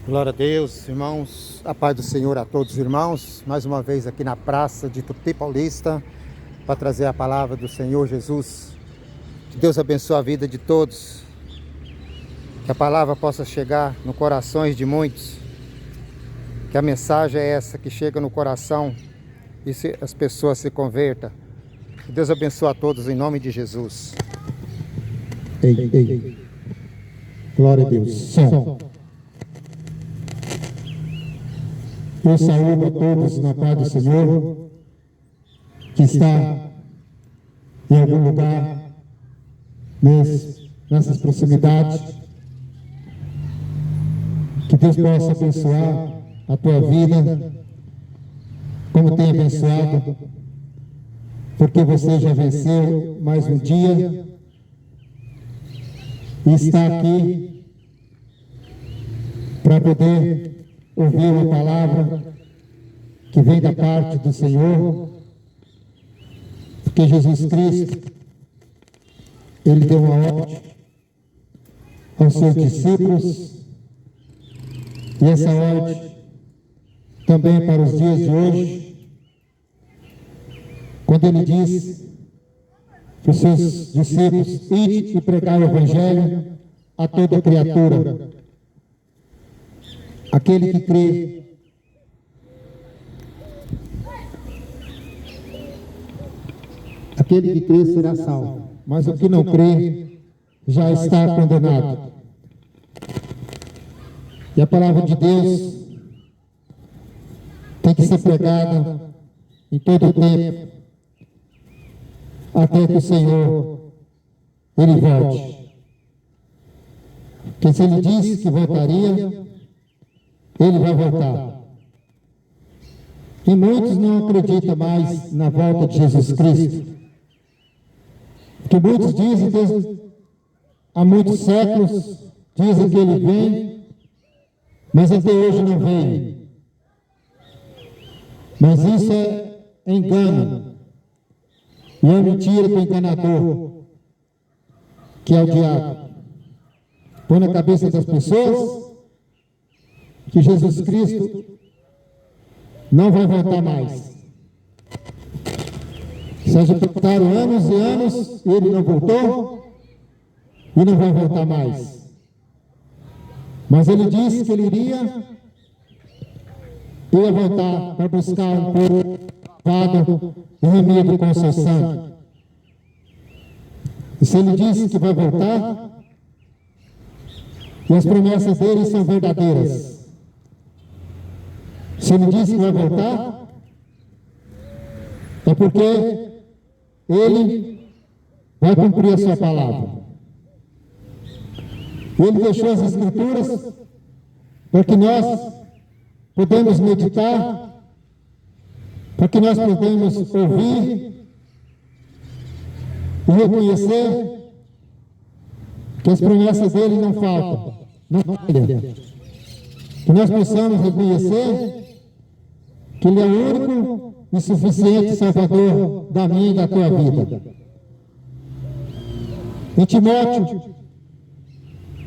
Glória a Deus, irmãos, a paz do Senhor a todos os irmãos, mais uma vez aqui na praça de Tupi Paulista, para trazer a palavra do Senhor Jesus. Que Deus abençoe a vida de todos, que a palavra possa chegar no corações de muitos, que a mensagem é essa, que chega no coração e as pessoas se convertam. Que Deus abençoe a todos em nome de Jesus. Ei. Glória a Deus. Som. Eu saúdo a todos na paz do Senhor, que está em algum lugar nessas proximidades. Que Deus possa abençoar a tua vida, como tem abençoado, porque você já venceu mais um dia e está aqui para poder ouvir uma palavra que vem da parte do Senhor, porque Jesus Cristo, Ele deu uma ordem aos seus discípulos, e essa ordem também é para os dias de hoje, quando Ele diz para os seus discípulos: ide e pregai o Evangelho a toda criatura. Aquele que crê, será salvo, mas o que não crê já está condenado. E a palavra de Deus tem que ser pregada em todo o tempo, até que o Senhor Ele volte. Porque se Ele disse que voltaria, Ele vai voltar. E muitos não acreditam mais na volta de Jesus Cristo. Porque muitos dizem que há muitos séculos dizem que Ele vem, mas até hoje não vem. Mas isso é engano. E é mentira do enganador, que é o diabo. Põe na cabeça das pessoas que Jesus Cristo não vai voltar mais. Já passaram anos e anos, Ele não voltou e não vai voltar mais. Mas Ele disse que Ele iria voltar para buscar um povo lavado e remido com o seu sangue. E se Ele disse que vai voltar, e as promessas dele são verdadeiras. Se Ele disse que vai voltar, é porque Ele vai cumprir a sua palavra. Ele deixou as Escrituras para que nós podemos meditar, para que nós podemos ouvir e reconhecer que as promessas dele não faltam, não falham. Que nós possamos reconhecer que Ele é o único e suficiente Salvador da minha e da tua vida. Em Timóteo,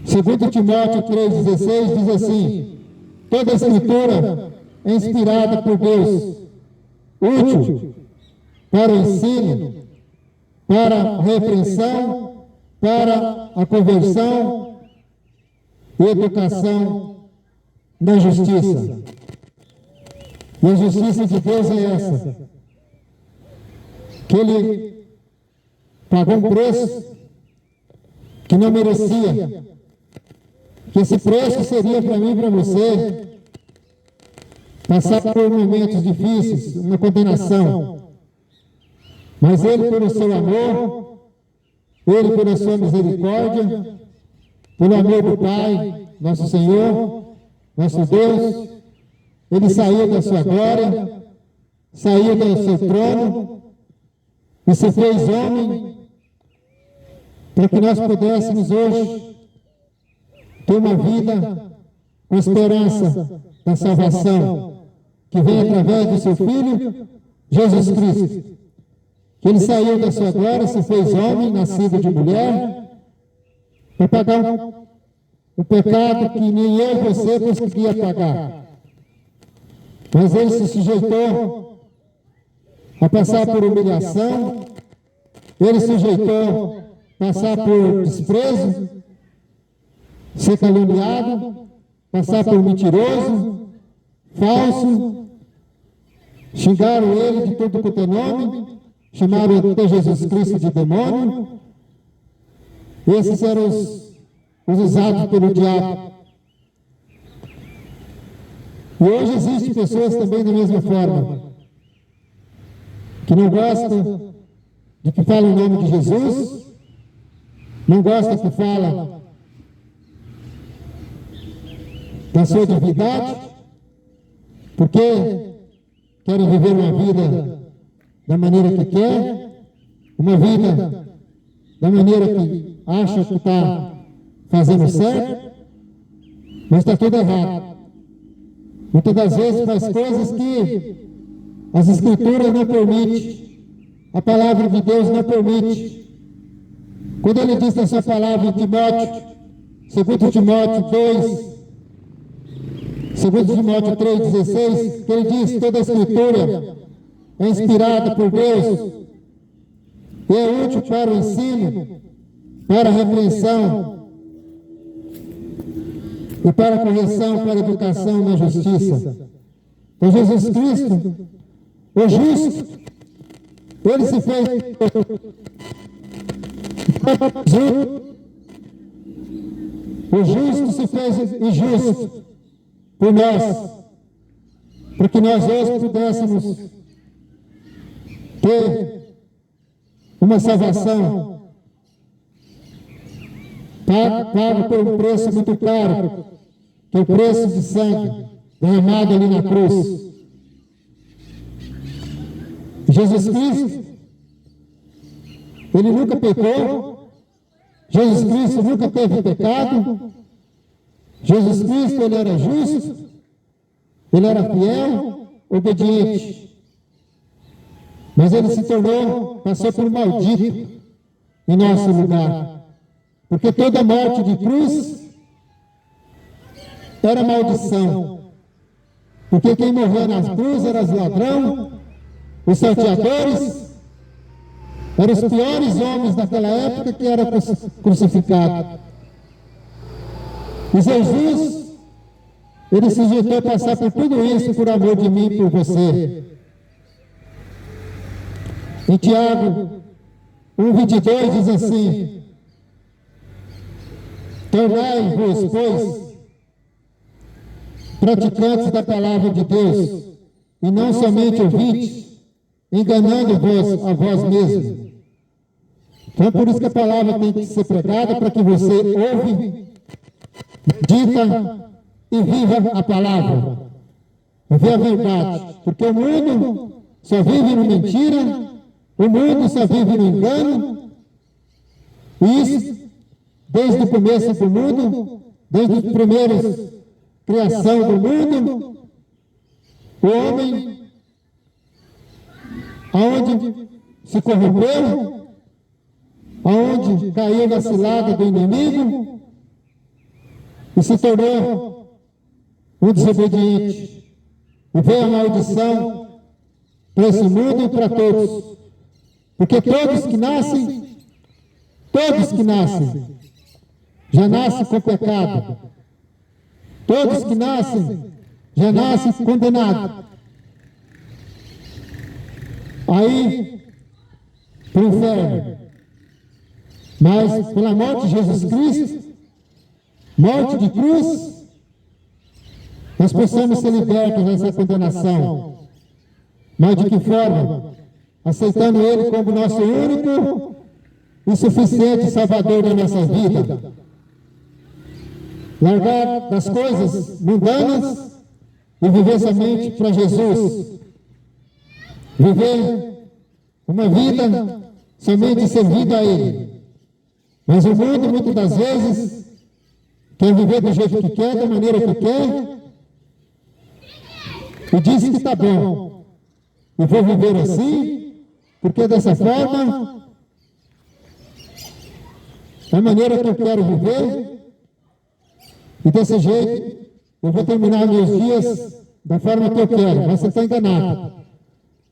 2 Timóteo 3,16 diz assim: toda a Escritura é inspirada por Deus, útil para o ensino, para a repreensão, para a conversão e educação na justiça. E a justiça de Deus é essa: que Ele pagou um preço que não merecia, que esse preço seria para mim e para você passar por momentos difíceis, uma condenação. Mas Ele, pelo seu amor, Ele, pela sua misericórdia, pelo amor do Pai, nosso Senhor, nosso Deus, Ele saiu da sua glória, saiu do seu trono e se fez homem para que nós pudéssemos hoje ter uma vida com esperança da salvação que vem através do seu Filho, Jesus Cristo. Que Ele saiu da sua glória, se fez homem, nascido de mulher, para pagar um pecado que nem eu e você conseguia pagar. Mas ele se sujeitou a passar por humilhação, ele se sujeitou a passar por desprezo, ser caluniado, passar por mentiroso, falso, xingaram ele de tudo quanto é nome, chamaram até Jesus Cristo de demônio. Esses eram os usados pelo diabo. E hoje existem pessoas também da mesma forma, que não gostam de que fale o nome de Jesus, não gostam que fala da sua divindade, porque querem viver uma vida da maneira que quer, uma vida da maneira que acha que está fazendo certo, mas está tudo errado. Muitas das vezes faz coisas que as Escrituras não permitem, a palavra de Deus não permite. Quando ele diz na sua palavra em Timóteo, 2 Timóteo 2, 2 Timóteo 3,16, que ele diz: toda a Escritura é inspirada por Deus e é útil para o ensino, para a repreensão e para a correção, para a educação na justiça. Então Jesus Cristo, o justo, ele se fez o justo se fez injusto por nós, para que nós hoje pudéssemos ter uma salvação paga por um preço muito caro, que é o preço de sangue derramado ali na cruz. Jesus Cristo, ele nunca pecou, Jesus Cristo nunca teve pecado, Jesus Cristo, ele era justo, ele era fiel, obediente, mas ele se tornou, passou por maldito em nosso lugar, porque toda morte de cruz era maldição, porque quem morreu nas cruzes era os ladrões, os salteadores, eram os piores homens daquela época que eram crucificados. E Jesus, ele se sujeitou a passar por tudo isso por amor de mim e por você. Em Tiago 1,22 diz assim: tornai-vos, pois, praticantes da palavra de Deus, e não somente ouvintes, enganando-vos a vós mesmos. Então, por isso que a palavra tem que ser pregada, para que você ouve, dita e viva a palavra, viva a verdade, porque o mundo só vive no mentira, o mundo só vive no engano, e isso desde o começo do mundo, desde a primeira criação do mundo, o homem, aonde se corrompeu, aonde caiu na cilada do inimigo e se tornou um desobediente. E veio a maldição para esse mundo e para todos. Porque todos que nascem, já nascem com pecado. Todos que nascem, já nascem condenados. Aí, para o inferno. Mas, pela morte de Jesus Cristo, morte de cruz, nós possamos ser libertos dessa condenação. Mas de que forma? Aceitando Ele como nosso único e suficiente Salvador da nossa vida. Largar das coisas mundanas e viver somente para Jesus. Viver uma vida somente servindo a Ele. Mas o mundo, muitas das vezes, quer viver do jeito que quer, da maneira que quer, e diz que está bom. Eu vou viver assim, porque dessa forma, da maneira que eu quero viver, E desse jeito, eu vou terminar meus dias da forma que eu quero, mas você está enganado.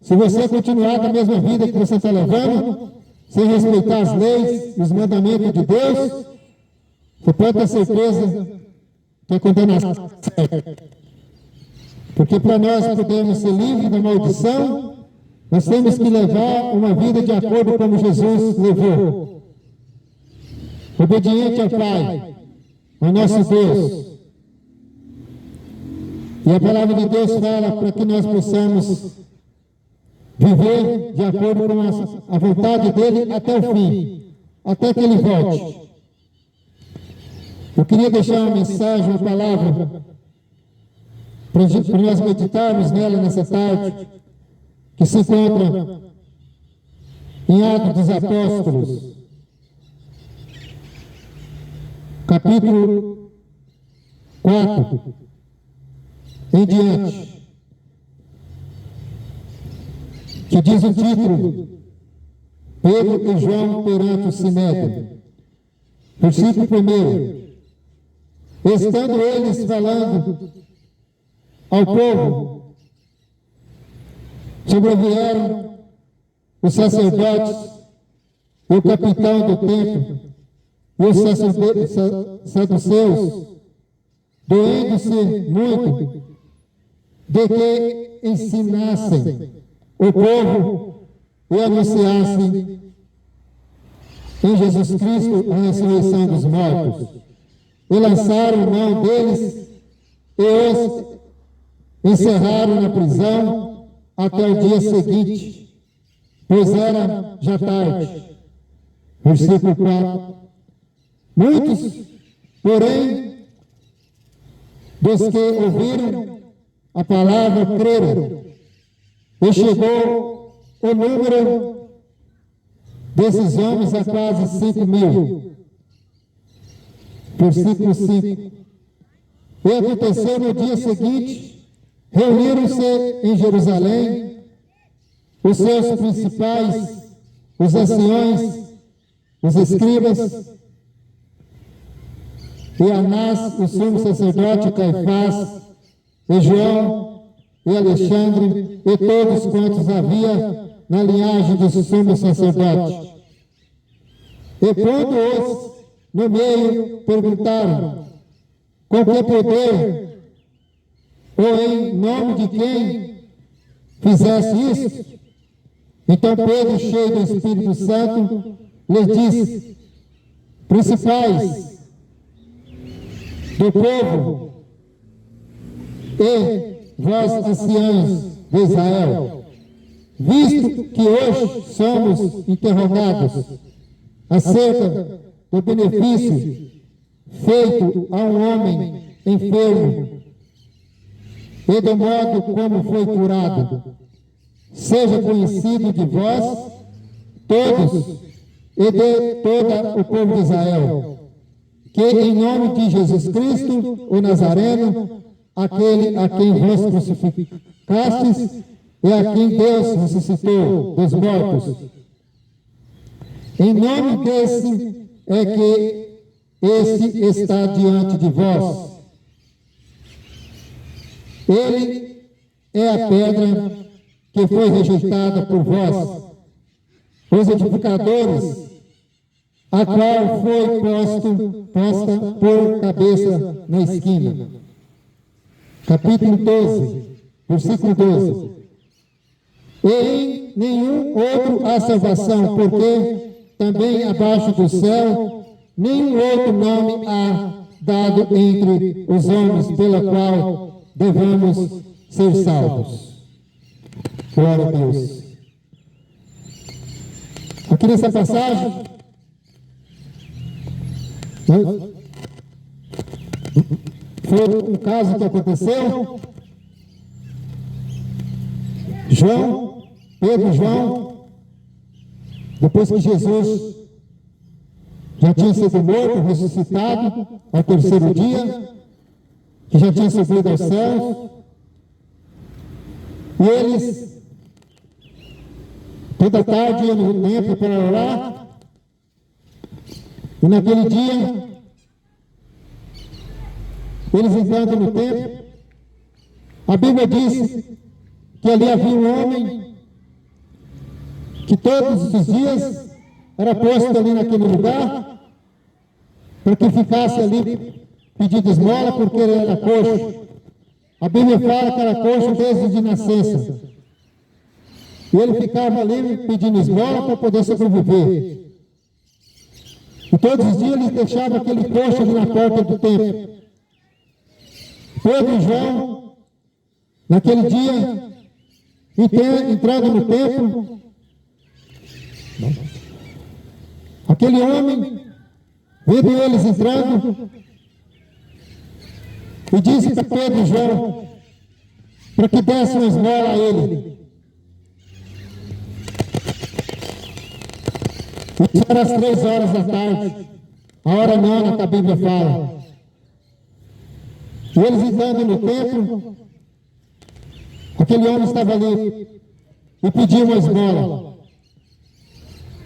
Se você continuar da mesma vida que você está levando, sem respeitar as leis e os mandamentos de Deus, você pode ter certeza que a condenação é certa. Porque para nós podermos ser livres da maldição, nós temos que levar uma vida de acordo como Jesus levou. Obediente ao Pai, ao nosso Deus. E a palavra de Deus fala para que nós possamos viver de acordo com a vontade dele até o fim, até que ele volte. Eu queria deixar uma mensagem, uma palavra, para nós meditarmos nela nessa tarde, que se encontra em Atos dos Apóstolos, capítulo 4, em diante, que diz o título: Pedro e João perante o Sinédrio. Versículo 1. Estando eles falando ao povo, sobrevieram os sacerdotes, o capitão do templo e os saduceus, doendo-se muito de que ensinassem o povo e anunciassem em Jesus Cristo a ressurreição dos mortos. E lançaram mão deles e os encerraram na prisão até o dia seguinte, pois era já tarde. Versículo 4. Muitos, porém, dos que ouviram a palavra creram, e chegou o número desses homens a quase 5.000. Versículo 5. E aconteceu no dia seguinte, reuniram-se em Jerusalém os seus principais, os anciões, os escribas, e Anás, o sumo sacerdote, Caifás, e João, e Alexandre, e todos quantos havia na linhagem do sumo sacerdote. E pondo-os no meio, perguntaram: com que poder, ou em nome de quem fizesse isso? Então Pedro, cheio do Espírito Santo, lhes disse: principais do povo e vós, anciãos de Israel, visto que hoje somos interrogados acerca do benefício feito a um homem enfermo e do modo como foi curado, seja conhecido de vós todos e de todo o povo de Israel, que em nome de Jesus Cristo, o Nazareno, aquele a quem vós crucificastes e a quem Deus ressuscitou dos mortos, em nome desse é que este está diante de vós. Ele é a pedra que foi rejeitada por vós, os edificadores, a qual foi posta por cabeça na esquina. Capítulo 12, versículo 12. E em nenhum outro há salvação, porque também abaixo do céu nenhum outro nome há dado entre os homens pela qual devemos ser salvos. Glória a Deus. Aqui nessa passagem, foi um caso que aconteceu. Pedro e João, depois que Jesus já tinha sido morto, ressuscitado ao terceiro dia, que já tinha subido aos céus, e eles toda tarde iam no templo para orar, e naquele dia eles entrando no templo, a Bíblia diz que ali havia um homem que todos os dias era posto ali naquele lugar para que ficasse ali pedindo esmola, porque ele era coxo. A Bíblia fala que era coxo desde de nascença. E ele ficava ali pedindo esmola para poder sobreviver. E todos os dias ele deixava aquele coxo ali na porta do templo. Pedro e João, naquele dia, entrando no templo, aquele homem, vendo eles entrando, e disse para Pedro e João, para que desse uma esmola a ele. Isso era às 3 horas da tarde, a hora nona que a Bíblia fala. E eles entrando no templo, aquele homem estava ali e pediu uma esmola.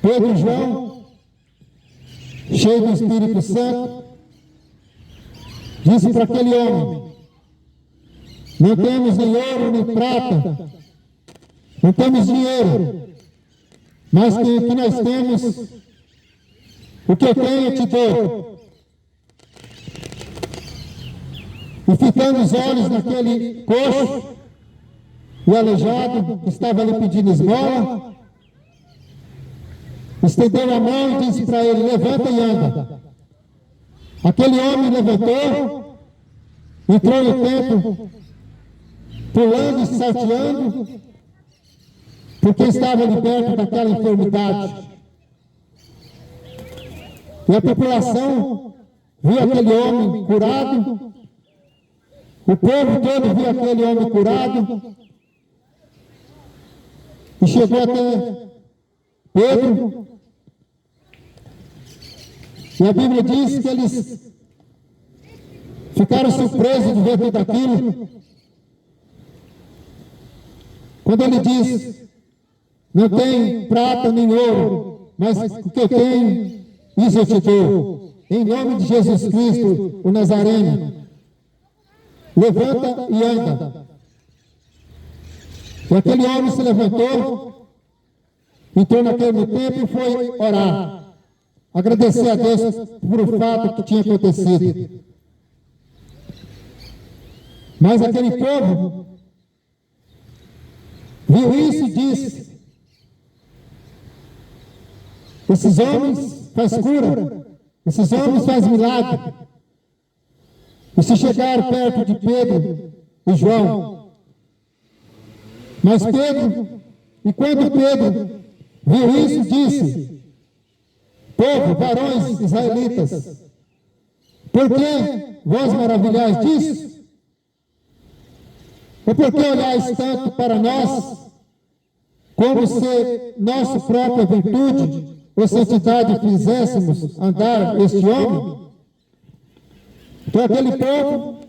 Pedro e João, cheio do Espírito Santo, disse para aquele homem: não temos nem ouro nem prata, não temos dinheiro, mas que nós temos, o que eu tenho eu te dou. E fitando os olhos naquele coxo e aleijado que estava ali pedindo esmola, estendeu a mão e disse para ele: levanta e anda. Aquele homem levantou, entrou no templo, pulando e salteando, porque estava liberto daquela enfermidade. E a população viu aquele homem curado, o povo todo viu aquele homem curado, e chegou até Pedro. E a Bíblia diz que eles ficaram surpresos de ver tudo aquilo. Quando ele diz: não tem prata nem ouro, mas o que eu tenho, isso eu te dou. Em nome de Jesus Cristo, o Nazareno, levanta e anda. E aquele homem se levantou, entrou naquele templo e foi orar. Agradecer a Deus por o fato que tinha acontecido. Mas aquele povo viu isso e disse: esses homens fazem cura, esses homens fazem milagre. E se chegaram perto de Pedro e João. Mas Pedro, e quando Pedro viu isso, disse: povo, varões israelitas, por que vós maravilhais disso? Ou por que olhais tanto para nós, como se nossa própria virtude ou santidade fizéssemos andar este homem? Então aquele povo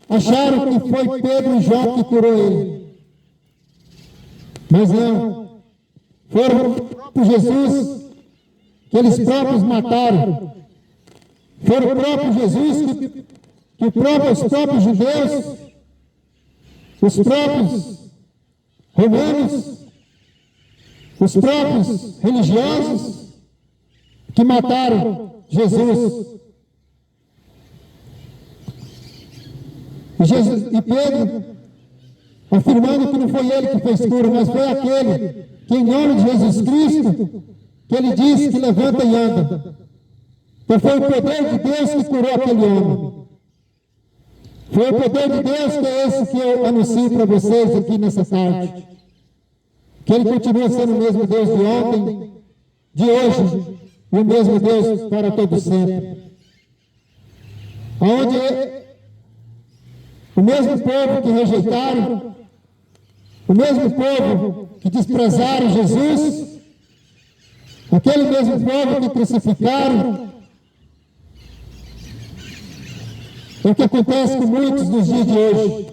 acharam que foi Pedro e João que curou ele. Mas não, foram o próprio Jesus que eles próprios mataram. Foi o próprio Jesus que os próprios judeus, os próprios romanos, os próprios religiosos que mataram Jesus. E Pedro, afirmando que não foi ele que fez cura, mas foi aquele que, em nome de Jesus Cristo, que ele disse que levanta e anda. Então foi o poder de Deus que curou aquele homem. Foi o poder de Deus que é esse que eu anuncio para vocês aqui nessa tarde. Que ele continua sendo o mesmo Deus de ontem, de hoje, e o mesmo Deus para todo sempre. Onde o mesmo povo que rejeitaram, o mesmo povo que desprezaram Jesus, aquele mesmo povo que crucificaram, é o que acontece com muitos nos dias de hoje.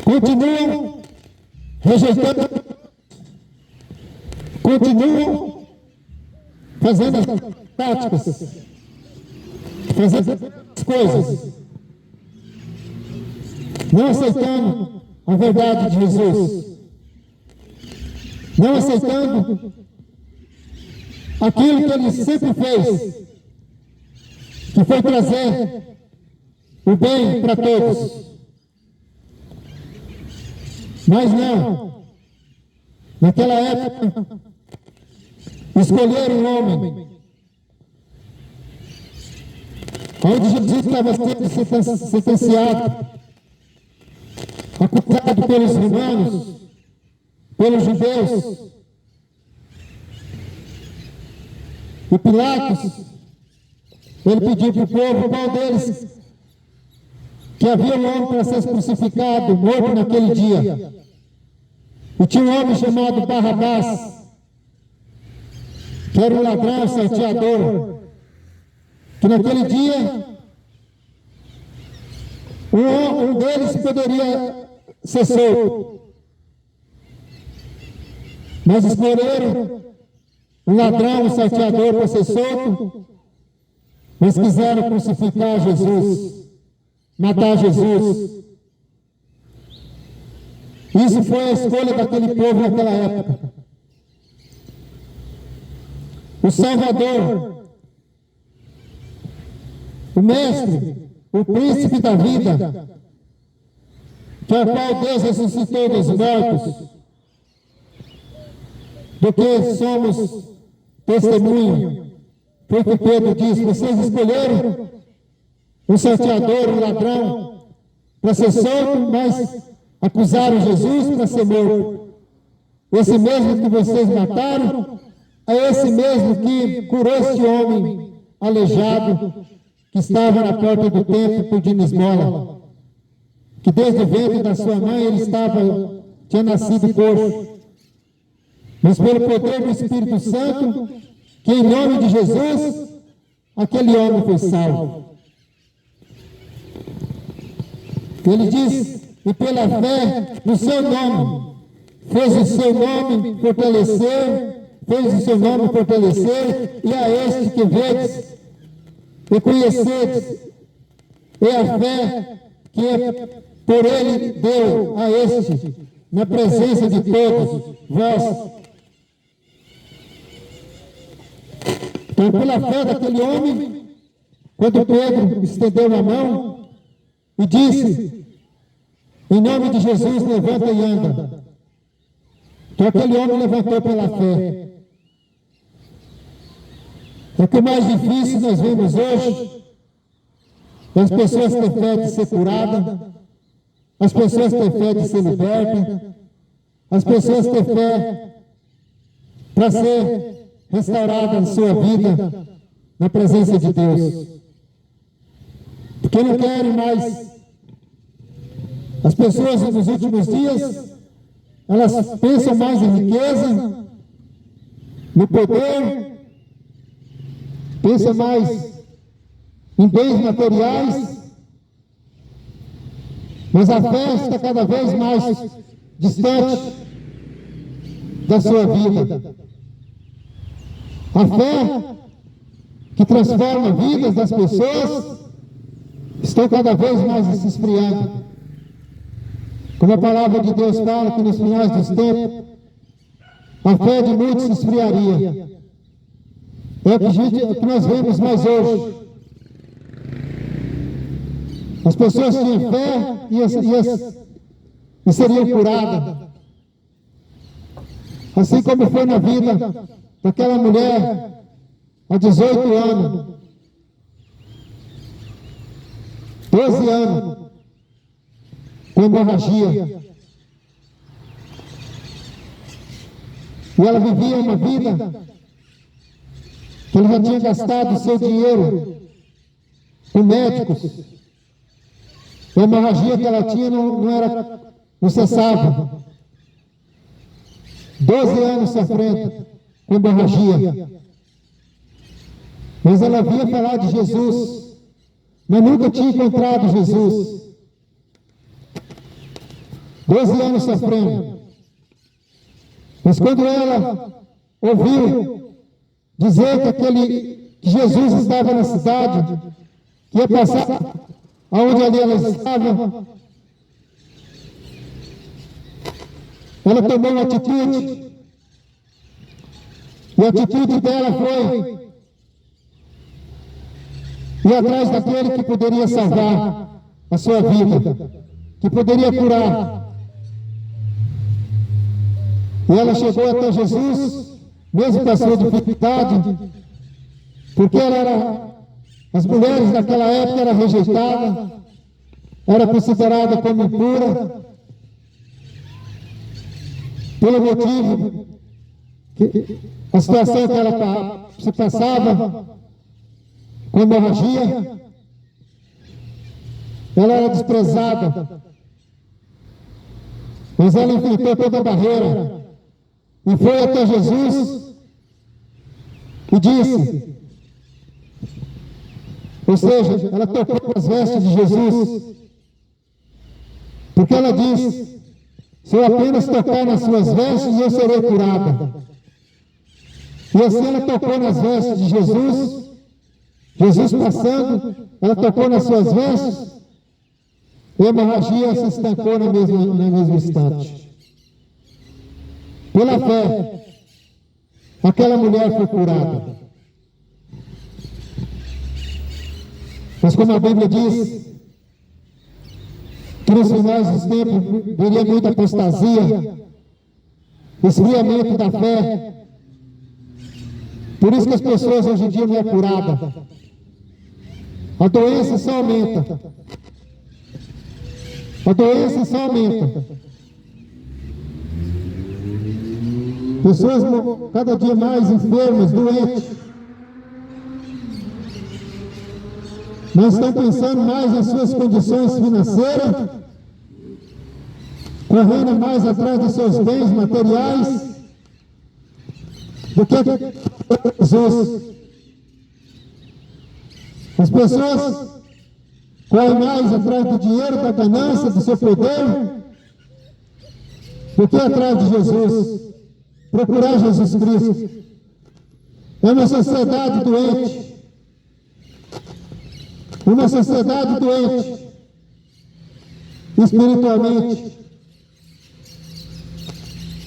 Continuam rejeitando, continuam fazendo as táticas, fazendo as coisas, não aceitando a verdade de Jesus, não aceitando aquilo que ele sempre fez, que foi trazer o bem para todos. Mas não, naquela época, escolheram um homem, onde Jesus estava sendo sentenciado, acusado pelos romanos, pelos judeus. E Pilatos, ele pediu para o povo, qual deles, que havia um homem para ser crucificado, morto naquele dia. E tinha um homem chamado Barrabás, que era um ladrão, salteador, que naquele dia, um deles poderia ser solto. Mas escolheram um ladrão, um salteador para ser solto, mas quiseram crucificar Jesus, matar Jesus. Isso foi a escolha daquele povo naquela época. O Salvador, o Mestre, o Príncipe da vida, que é o qual Deus ressuscitou dos mortos, do que somos testemunho. Porque Pedro diz, vocês escolheram um salteador, um ladrão, para ser solto, mas acusaram Jesus para ser morto. Esse mesmo que vocês mataram, é esse mesmo que curou este homem aleijado, que estava na porta do templo pedindo esmola, que desde o ventre da sua mãe ele tinha nascido coxo. Mas pelo poder do Espírito Santo, que em nome de Jesus, aquele homem foi salvo. Ele diz, e pela fé no seu nome, fez o seu nome fortalecer, e a este que vedes e conhecedes, é a fé que por ele deu a este, na presença de todos vós. Então, pela fé daquele homem, quando Pedro estendeu a mão e disse, em nome de Jesus, levanta e anda. Então, aquele homem levantou pela fé. É que o mais difícil nós vemos hoje, as pessoas têm fé de ser curada, as pessoas têm fé de ser liberta, as pessoas têm fé para ser restaurada na sua vida, na presença de Deus. Porque não querem mais. As pessoas nos últimos dias, elas pensam mais em riqueza, no poder, pensam mais em bens materiais, mas a fé está cada vez mais distante da sua vida. A fé que transforma vidas das pessoas está cada vez mais se esfriando. Como a palavra de Deus fala que nos finais dos tempos, a fé de muitos se esfriaria. É o que nós vemos mais hoje. As pessoas tinham fé e seriam curadas. Assim como foi na vida daquela mulher há 18 anos, 12 anos, com hemorragia. E ela vivia uma vida que ela já tinha gastado o seu dinheiro com médicos. A hemorragia que ela tinha não cessava. 12 anos sofrendo com hemorragia. Mas ela via falar de Jesus, mas nunca tinha encontrado Jesus. 12 anos sofrendo. Mas quando ela ouviu dizer que Jesus estava na cidade, que ia passar aonde ali ela estava, ela tomou uma atitude, e a atitude dela foi ir atrás daquele que poderia salvar a sua vida, que poderia curar. E ela chegou até Jesus, mesmo com a sua dificuldade, porque ela era, as mulheres daquela época eram rejeitadas, era considerada como impura, pelo motivo que a situação que ela se passava, com hemorragia, ela era desprezada, mas ela enfrentou toda a barreira e foi até Jesus e disse, ou seja, ela tocou as vestes de Jesus, porque ela disse, se eu apenas tocar nas suas vestes, eu serei curada. E assim ela tocou nas vestes de Jesus, Jesus passando, ela tocou nas suas vestes, e a hemorragia se estancou no mesmo instante. Pela fé, aquela mulher foi curada. Mas como a Bíblia diz, que nos finais dos tempos viria muita apostasia, esfriamento da fé. Por isso que as pessoas hoje em dia não é curada. A doença só aumenta. A doença só aumenta. Pessoas cada dia mais enfermas, doentes. Não estão pensando mais nas suas condições financeiras, correndo mais atrás dos seus bens materiais, do que Jesus. As pessoas correm mais atrás do dinheiro, da ganância, do seu poder, do que atrás de Jesus. Procurar Jesus Cristo. É uma sociedade doente. Uma sociedade doente, espiritualmente,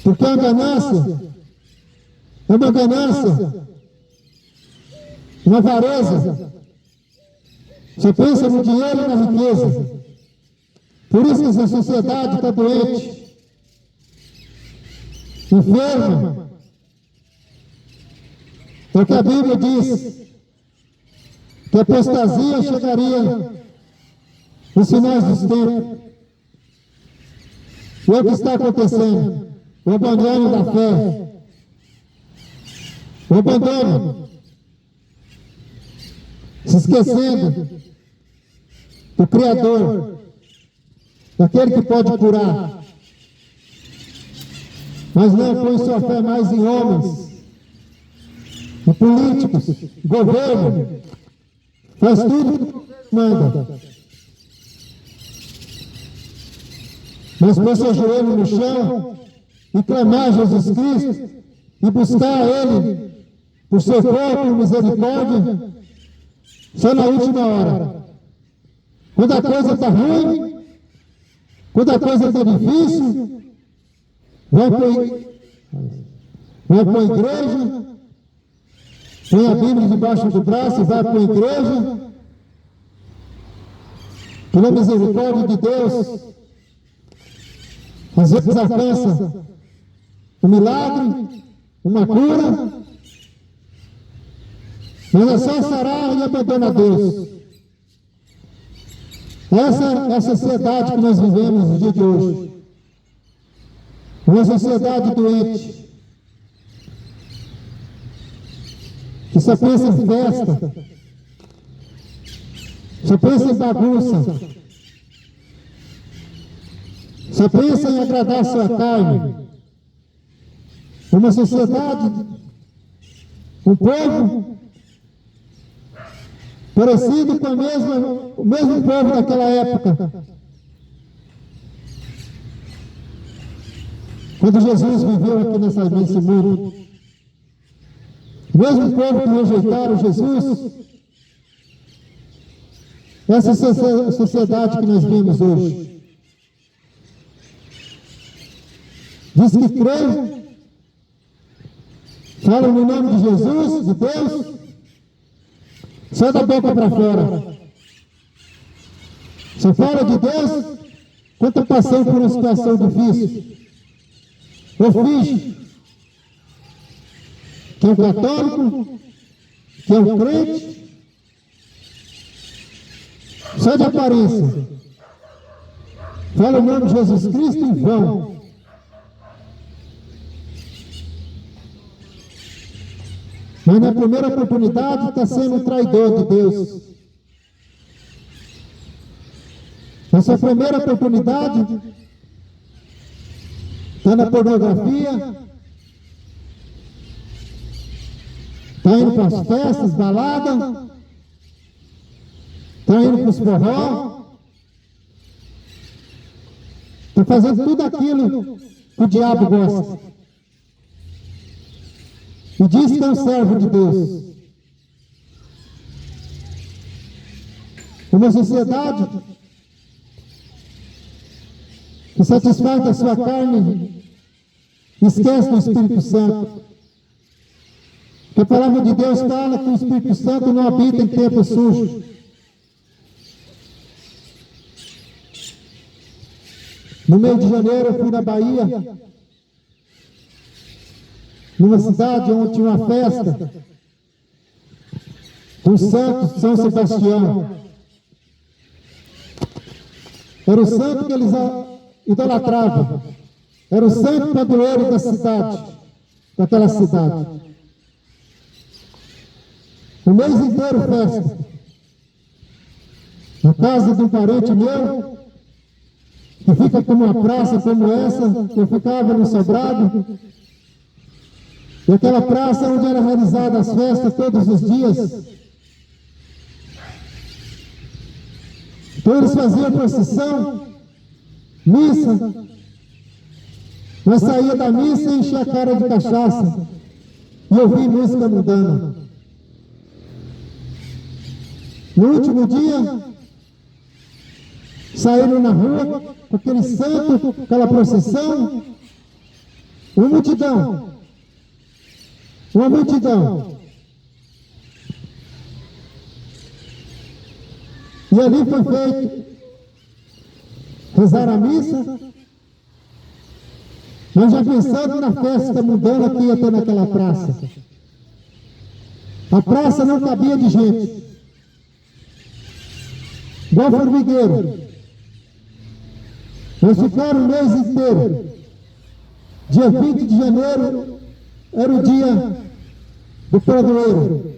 porque a ganância é uma ganância, uma avareza, só pensa no dinheiro e na riqueza. Por isso que essa sociedade está doente, enferma, é o que a Bíblia diz, que a apostasia chegaria nos finais dos tempos. E é o que está acontecendo. O abandono da fé. O abandono. Se esquecendo do Criador, daquele que pode curar. Mas não põe sua fé mais em homens, em políticos, governo. Faz tudo que manda. Mas põe seu joelho no chão e clamar a Jesus Cristo e buscar a Ele por seu corpo e misericórdia só na última hora. Quando a coisa está ruim, quando a coisa está difícil, vai para a igreja, põe a Bíblia debaixo do braço e vai para a igreja. Pela misericórdia de Deus, às vezes alcança um milagre, uma cura, mas é só sarar e abandonar Deus. Essa é a sociedade que nós vivemos no dia de hoje. Uma sociedade doente, que só pensa em festa, só pensa em bagunça, só pensa em agradar a sua carne. Uma sociedade, um povo parecido com o mesmo povo daquela época. Quando Jesus viveu aqui nesse mundo, o mesmo povo que rejeitaram Jesus, essa sociedade que nós vemos hoje. diz que crê, fala no nome de Jesus, de Deus, só da boca para fora. Só fala de Deus quando está passando por uma situação difícil. Ou finge que é um católico, que é um crente, só de aparência. Fala o nome de Jesus Cristo em vão. Mas na primeira oportunidade está sendo um traidor de Deus. Nessa primeira oportunidade está na pornografia, está indo para as festas, balada, está indo para os forró, está fazendo tudo aquilo que o diabo gosta. E diz que é um servo de Deus. Uma sociedade que satisfaz a sua carne, esquece do Espírito Santo. Que a palavra de Deus fala que o Espírito Santo não habita em templo sujo. No mês de janeiro eu fui na Bahia, numa cidade onde tinha uma festa do santo São Sebastião. Era o santo que eles idolatravam. Era o santo padroeiro da cidade, daquela cidade. O mês inteiro festa. Na casa de um parente meu, que fica como uma praça como essa, que eu ficava no sobrado. E aquela praça onde era realizada as festas todos os dias. Então eles faziam procissão, missa, mas saía da missa e enchia a cara de cachaça e ouvia música mundana. No último dia, saíram na rua com aquele santo, aquela procissão, uma multidão. Uma multidão. E ali foi feito rezar a missa, mas já pensando na festa mundana que ia ter naquela praça. A praça não cabia de gente, igual formigueiro. Nós ficaram o mês inteiro. Dia 20 de janeiro era o dia do padroeiro.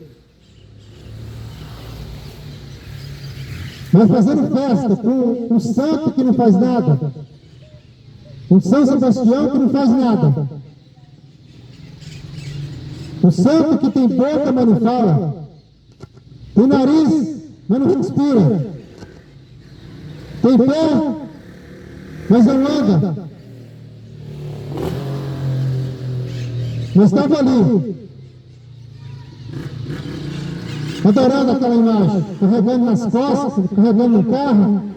Nós fazendo festa com um santo que não faz nada. Um São Sebastião que não faz nada. Um santo que tem boca, mas não fala. Tem nariz, mas não respira. Tem pé, mas não anda. Mas estava ali, adorando aquela imagem, carregando nas costas, carregando no carro.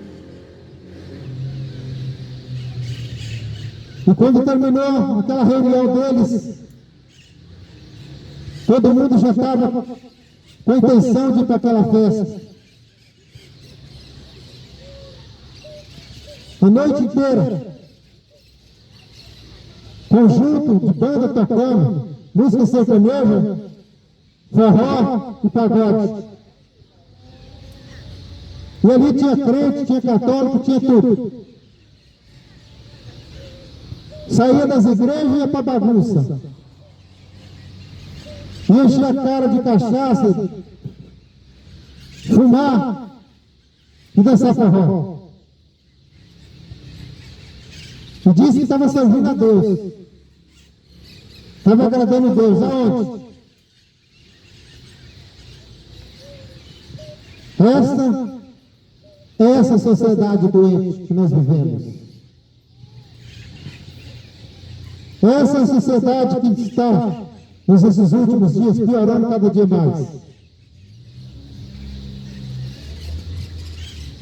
E quando terminou aquela reunião deles, todo mundo já estava com a intenção de ir para aquela festa. A noite inteira, conjunto de banda tocando, música sertaneja, forró e pagode. E ali tinha crente, tinha católico, tinha tudo. Saía das igrejas e ia para bagunça. Ia encher a cara de cachaça, fumar e dançar forró. E disse que estava servindo a Deus. Estava agradando a Deus. Aonde? Essa sociedade doente que nós vivemos. Essa é a sociedade que está, nesses últimos dias, piorando cada dia mais.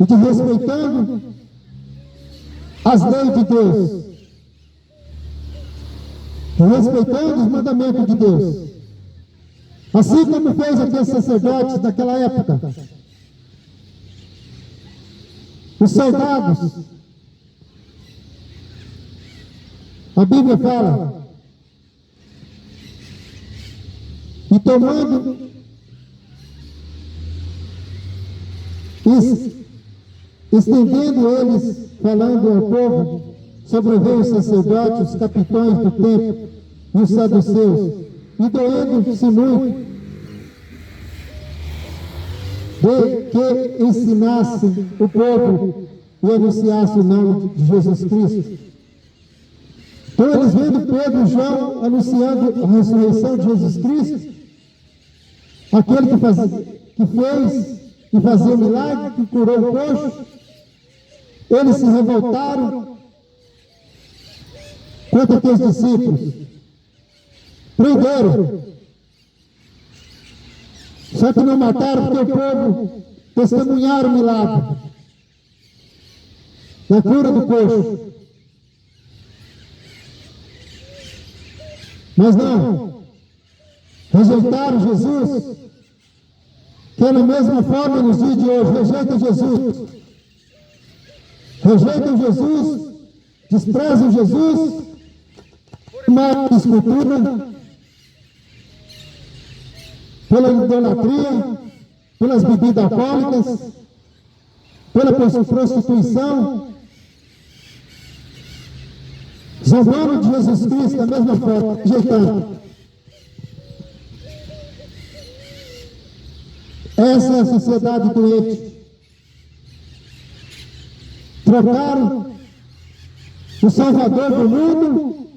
E desrespeitando as leis de Deus. respeitando os mandamentos de Deus. Assim como fez aqueles sacerdotes daquela época. Os soldados. A Bíblia fala. E tomando estendendo eles, falando ao povo, sobreveio os sacerdotes, os capitães do templo e os saduceus, e doendo-se muito de que ensinasse o povo e anunciasse o nome de Jesus Cristo. Então eles vendo Pedro e João anunciando a ressurreição de Jesus Cristo, aquele que fez e fazia o milagre, que curou o coxo, eles se revoltaram contra aqueles discípulos. Prenderam. Só que não mataram porque o povo testemunharam o milagre da cura do coxo. Mas não. Rejeitaram Jesus, que é da mesma forma nos dias de hoje. Rejeitam Jesus. Rejeitam Jesus, desprezam Jesus, matam a escultura, pela idolatria, pelas bebidas alcoólicas, pela prostituição, zombando de Jesus Cristo da mesma forma, rejeitando. Essa é a sociedade doente. Trocaram o Salvador do mundo,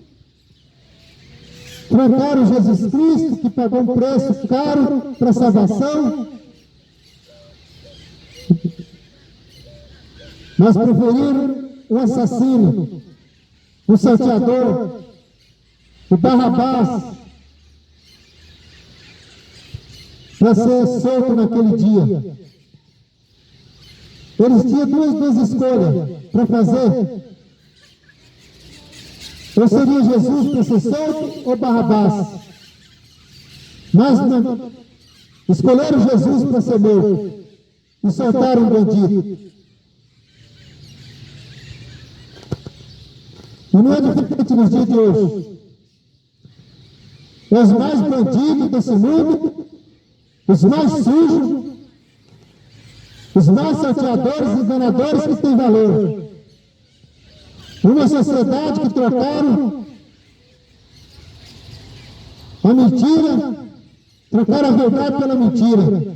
trocaram Jesus Cristo, que pagou um preço caro para a salvação, mas preferiram o assassino, o salteador, o Barrabás, para ser solto naquele dia. Eles tinham duas escolhas para fazer. Ou seria Jesus para ser solto ou Barrabás? Mas não, escolheram Jesus para ser morto e soltaram o bandido. E não é diferente nos dias de hoje. Os mais bandidos desse mundo, os mais sujos, os mais salteadores e enganadores que têm valor. Uma sociedade que trocaram a mentira, trocaram a verdade pela mentira.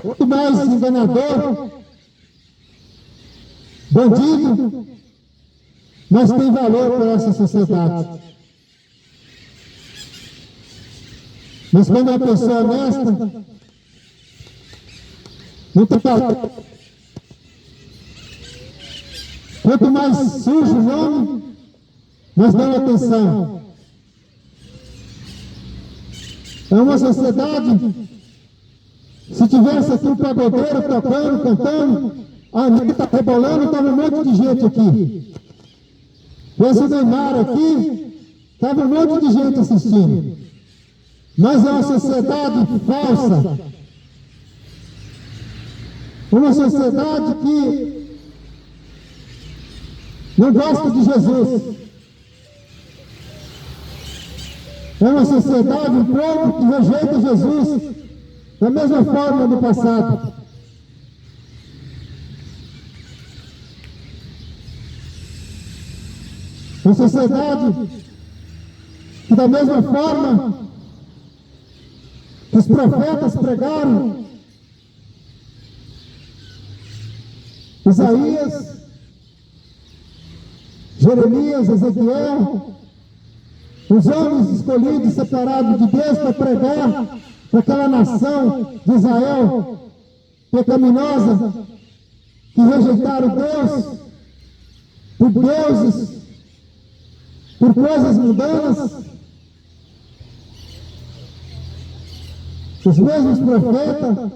Muito mais enganador, bandido, mas tem valor para essa sociedade. Mas quando é uma pessoa honesta, não tem valor. Quanto mais sujo o nome, mais dão atenção. É uma sociedade, se tivesse aqui um pagodeiro tocando, cantando, a Anitta rebolando, estava um monte de gente aqui. Esse Neymar aqui, estava um monte de gente assistindo. Mas é uma sociedade falsa. Uma sociedade que não gosta de Jesus. É uma sociedade, um povo que rejeita Jesus da mesma forma do passado. Uma sociedade que da mesma forma que os profetas pregaram, Isaías, Jeremias, Ezequiel, os homens escolhidos, separados de Deus para pregar para aquela nação de Israel pecaminosa, que rejeitaram Deus por deuses, por coisas mundanas. Os mesmos profetas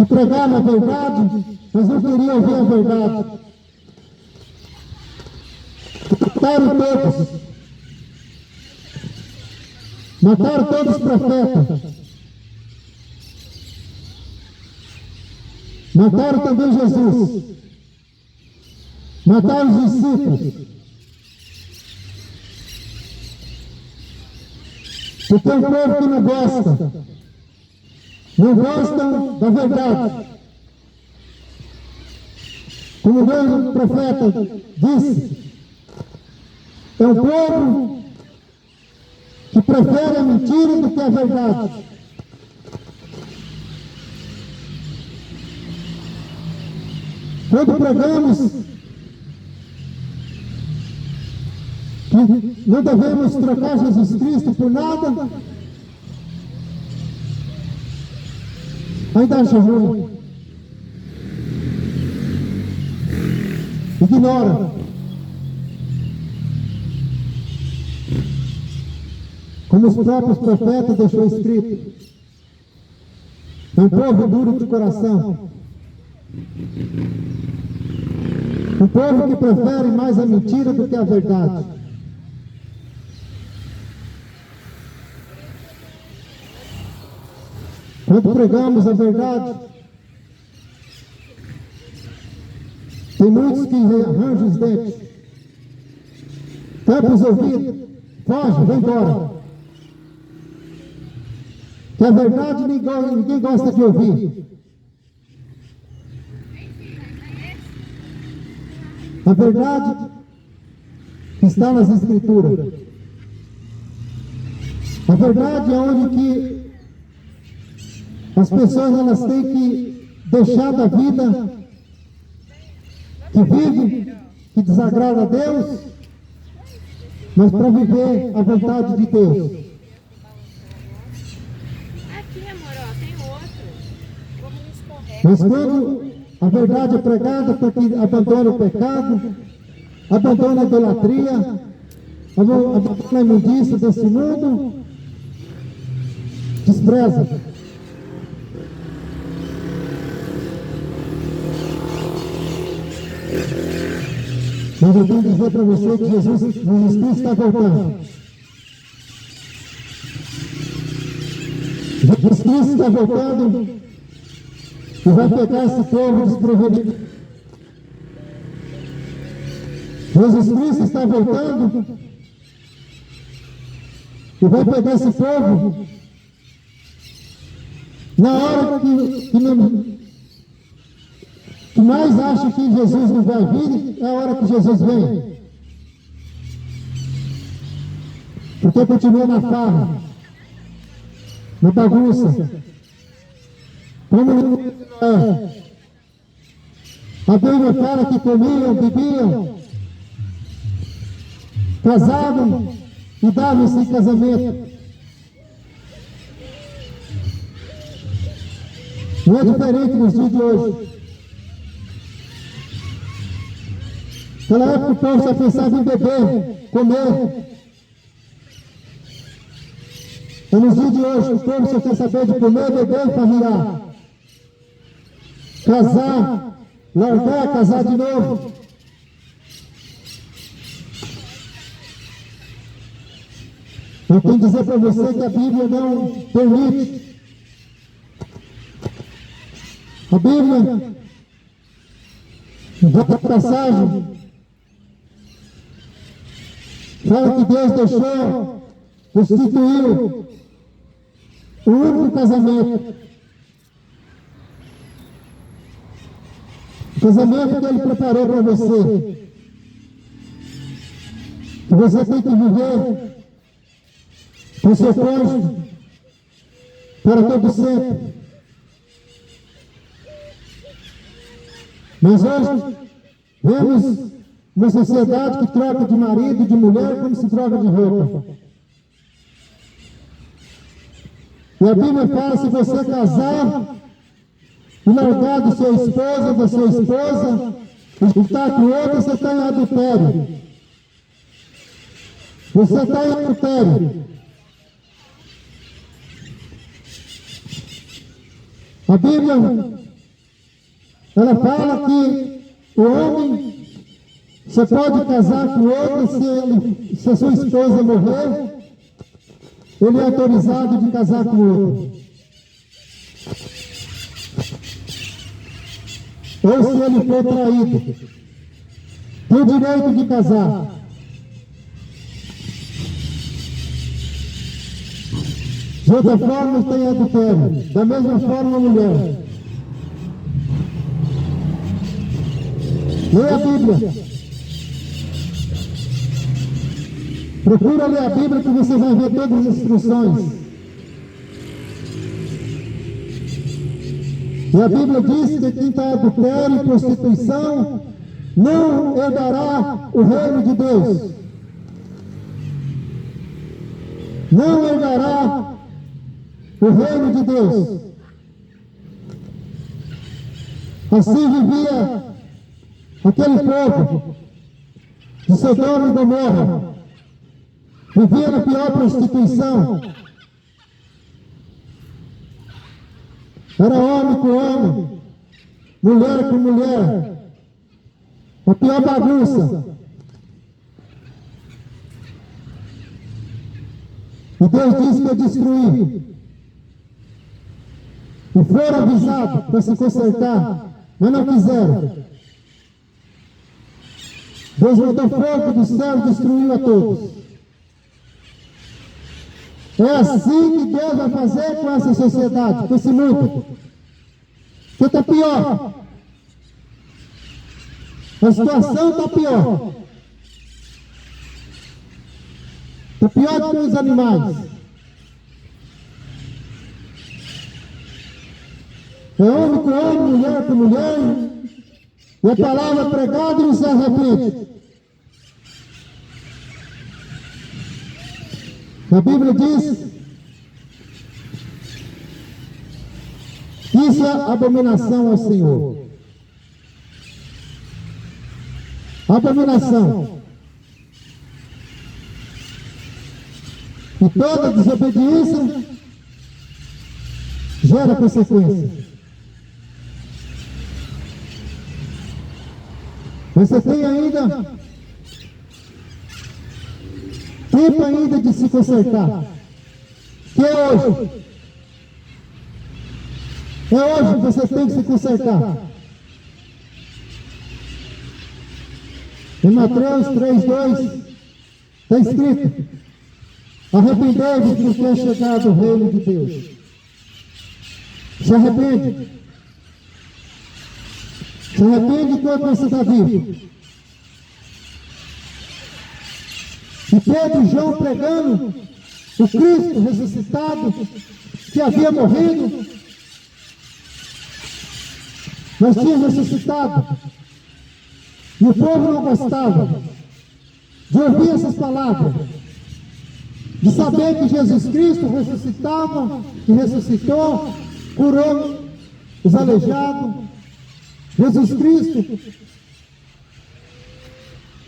que pregaram a verdade, mas não queriam ouvir a verdade. Mataram todos. Mataram todos os profetas. Mataram também Jesus. Mataram os discípulos. Porque é um povo que não gosta. Não gostam da verdade. Como o grande profeta disse, é um povo que prefere a mentira do que a verdade. Quando pregamos que não devemos trocar Jesus Cristo por nada, ainda acha ruim. Ignora. Como os próprios profetas deixou escrito. É um povo duro de coração. Um povo que prefere mais a mentira do que a verdade. Quando pregamos a verdade, tem muitos que arranjam os dentes, tampam os ouvidos, foge, vai embora. Que a verdade ninguém gosta de ouvir. A verdade está nas Escrituras. A verdade é onde que as pessoas elas têm que deixar da vida que vive, que desagrada a Deus, mas para viver a vontade de Deus. Aqui, amor, ó, tem outro. Como não escorrega. Mas quando a verdade é pregada, porque abandona o pecado, abandona a idolatria, abandona a imundícia desse mundo, despreza. Mas eu tenho que dizer para você que Jesus está voltando. Jesus Cristo está voltando e vai pegar esse povo desprevenido. Jesus Cristo está voltando e vai pegar esse povo na hora que mais acha que Jesus não vai vir, é a hora que Jesus vem. Porque continua na farra, na bagunça. Como a Bíblia fala que comiam, bebiam, casavam e davam-se em casamento. Não é diferente nos dias de hoje. Naquela época o povo só pensava em beber, comer. E nos dias de hoje o povo só quer saber de comer, beber e farriar. Casar, largar, casar de novo. Eu tenho que dizer para você que a Bíblia não permite. A Bíblia, em outra passagem, fala que Deus deixou, instituiu o único casamento. O casamento que Ele preparou para você. Que você tem que viver com seu cônjuge para todo sempre. Mas hoje vemos uma sociedade que troca de marido, de mulher, como se troca de roupa. E a Bíblia fala, se você casar e largar do seu esposo, da sua esposa, e estar com outra, você está em adultério. Você está em adultério. A Bíblia Ela fala que o homem só pode casar com outro se a sua esposa morrer, ele é autorizado de casar com outro. Ou se ele for traído, tem o direito de casar. De outra forma, tem adultério. Da mesma forma, a mulher. Leia a Bíblia. Procura ler a Bíblia que você vai ver todas as instruções. E a Bíblia diz que quem está em adultério e prostituição não herdará o reino de Deus. Não herdará o reino de Deus. Assim vivia aquele povo de Sodoma e Gomorra. Vivia na pior prostituição. Era homem com homem, mulher com mulher. A pior bagunça. E Deus disse que ia destruir. E foram avisados para se consertar, mas não quiseram. Deus mandou fogo do céu e destruiu a todos. É assim que Deus vai fazer com essa sociedade, com esse mundo. Que está pior. A situação está pior. Está pior do que os animais. É homem com homem, mulher com mulher. E a palavra pregada e não se arrepende. A Bíblia diz que isso é abominação ao Senhor. Abominação. E toda desobediência gera consequência. Você tem ainda tempo ainda de se consertar. Que é hoje. É hoje que você tem que se consertar. Em Mateus 3:2 está escrito: arrependei-vos porque é chegado o reino de Deus. Se arrepende. Se arrepende enquanto você está vivo. E Pedro e João pregando o Cristo ressuscitado, que havia morrido, mas tinha ressuscitado. E o povo não gostava de ouvir essas palavras, de saber que Jesus Cristo ressuscitava, que ressuscitou, curou os aleijados. Jesus Cristo,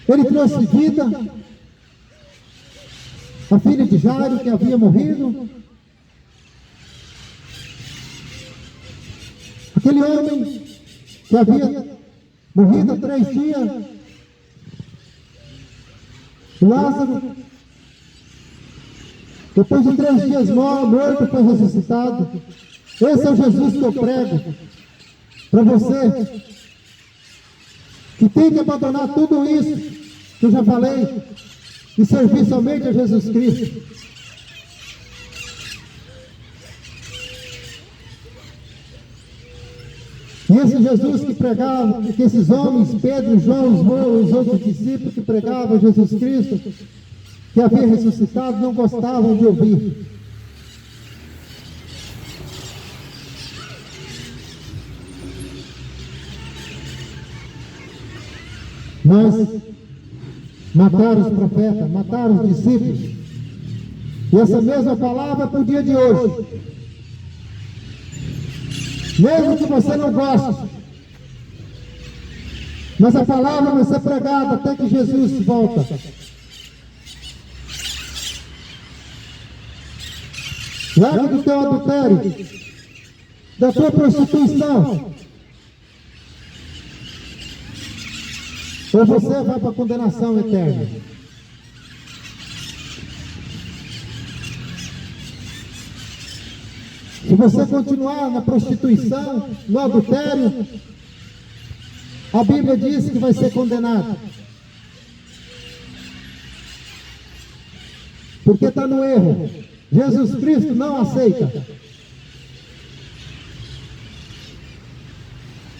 ele trouxe vida. A filha de Jairo, que havia morrido. Aquele homem que havia morrido há 3 dias. Lázaro, depois de 3 dias morto, foi ressuscitado. Esse é o Jesus que eu prego para você, que tem que abandonar tudo isso que eu já falei e servir somente a Jesus Cristo. E esse Jesus que pregava, que esses homens, Pedro, João, os outros discípulos que pregavam Jesus Cristo, que havia ressuscitado, não gostavam de ouvir. Mas mataram os profetas, mataram os discípulos. E essa mesma palavra para o dia de hoje. Mesmo que você não goste, mas a palavra vai ser pregada até que Jesus volta. Larga do teu adultério, da tua prostituição, ou você vai para a condenação eterna. Se você continuar na prostituição, no adultério, a Bíblia diz que vai ser condenado. Porque está no erro. Jesus Cristo não aceita.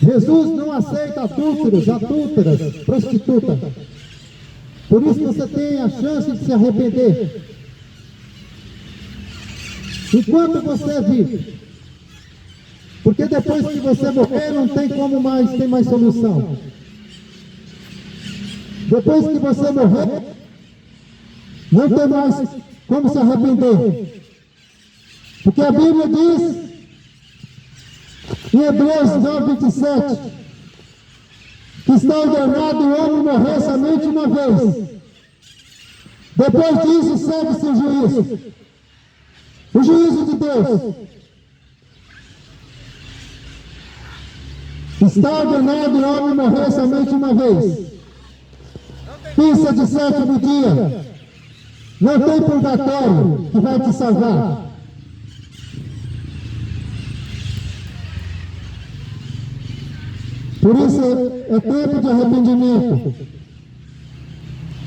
Jesus não aceita adúlteros, adúlteras, prostitutas. Por isso você tem a chance de se arrepender. Enquanto você vive. Porque depois que você morrer, não tem como mais, tem mais solução. Depois que você morrer, não tem mais como se arrepender. Porque a Bíblia diz, em Hebreus 9:27, que está ordenado o homem morrer somente uma vez. Depois disso, segue-se o juízo. O juízo de Deus. Está ordenado o homem morrer somente uma vez. Pisa de sétimo dia. Não tem purgatório que vai te salvar. Por isso é tempo de arrependimento.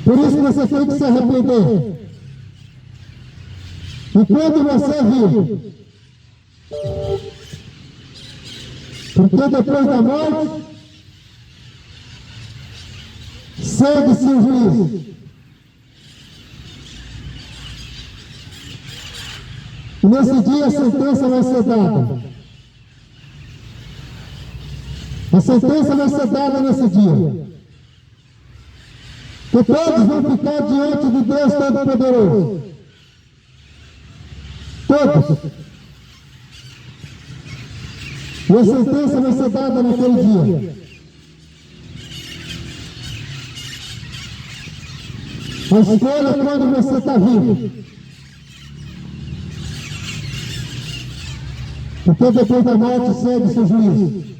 Por isso você tem que se arrepender. E quando você vive, porque depois da morte, segue-se o juízo. E nesse dia a sentença vai ser dada. A sentença vai ser dada nesse dia. Que todos vão ficar diante de Deus Todo-Poderoso. Todos. E a sentença vai ser dada naquele dia. A escolha é quando você está vivo. Porque depois da morte segue seu juízo.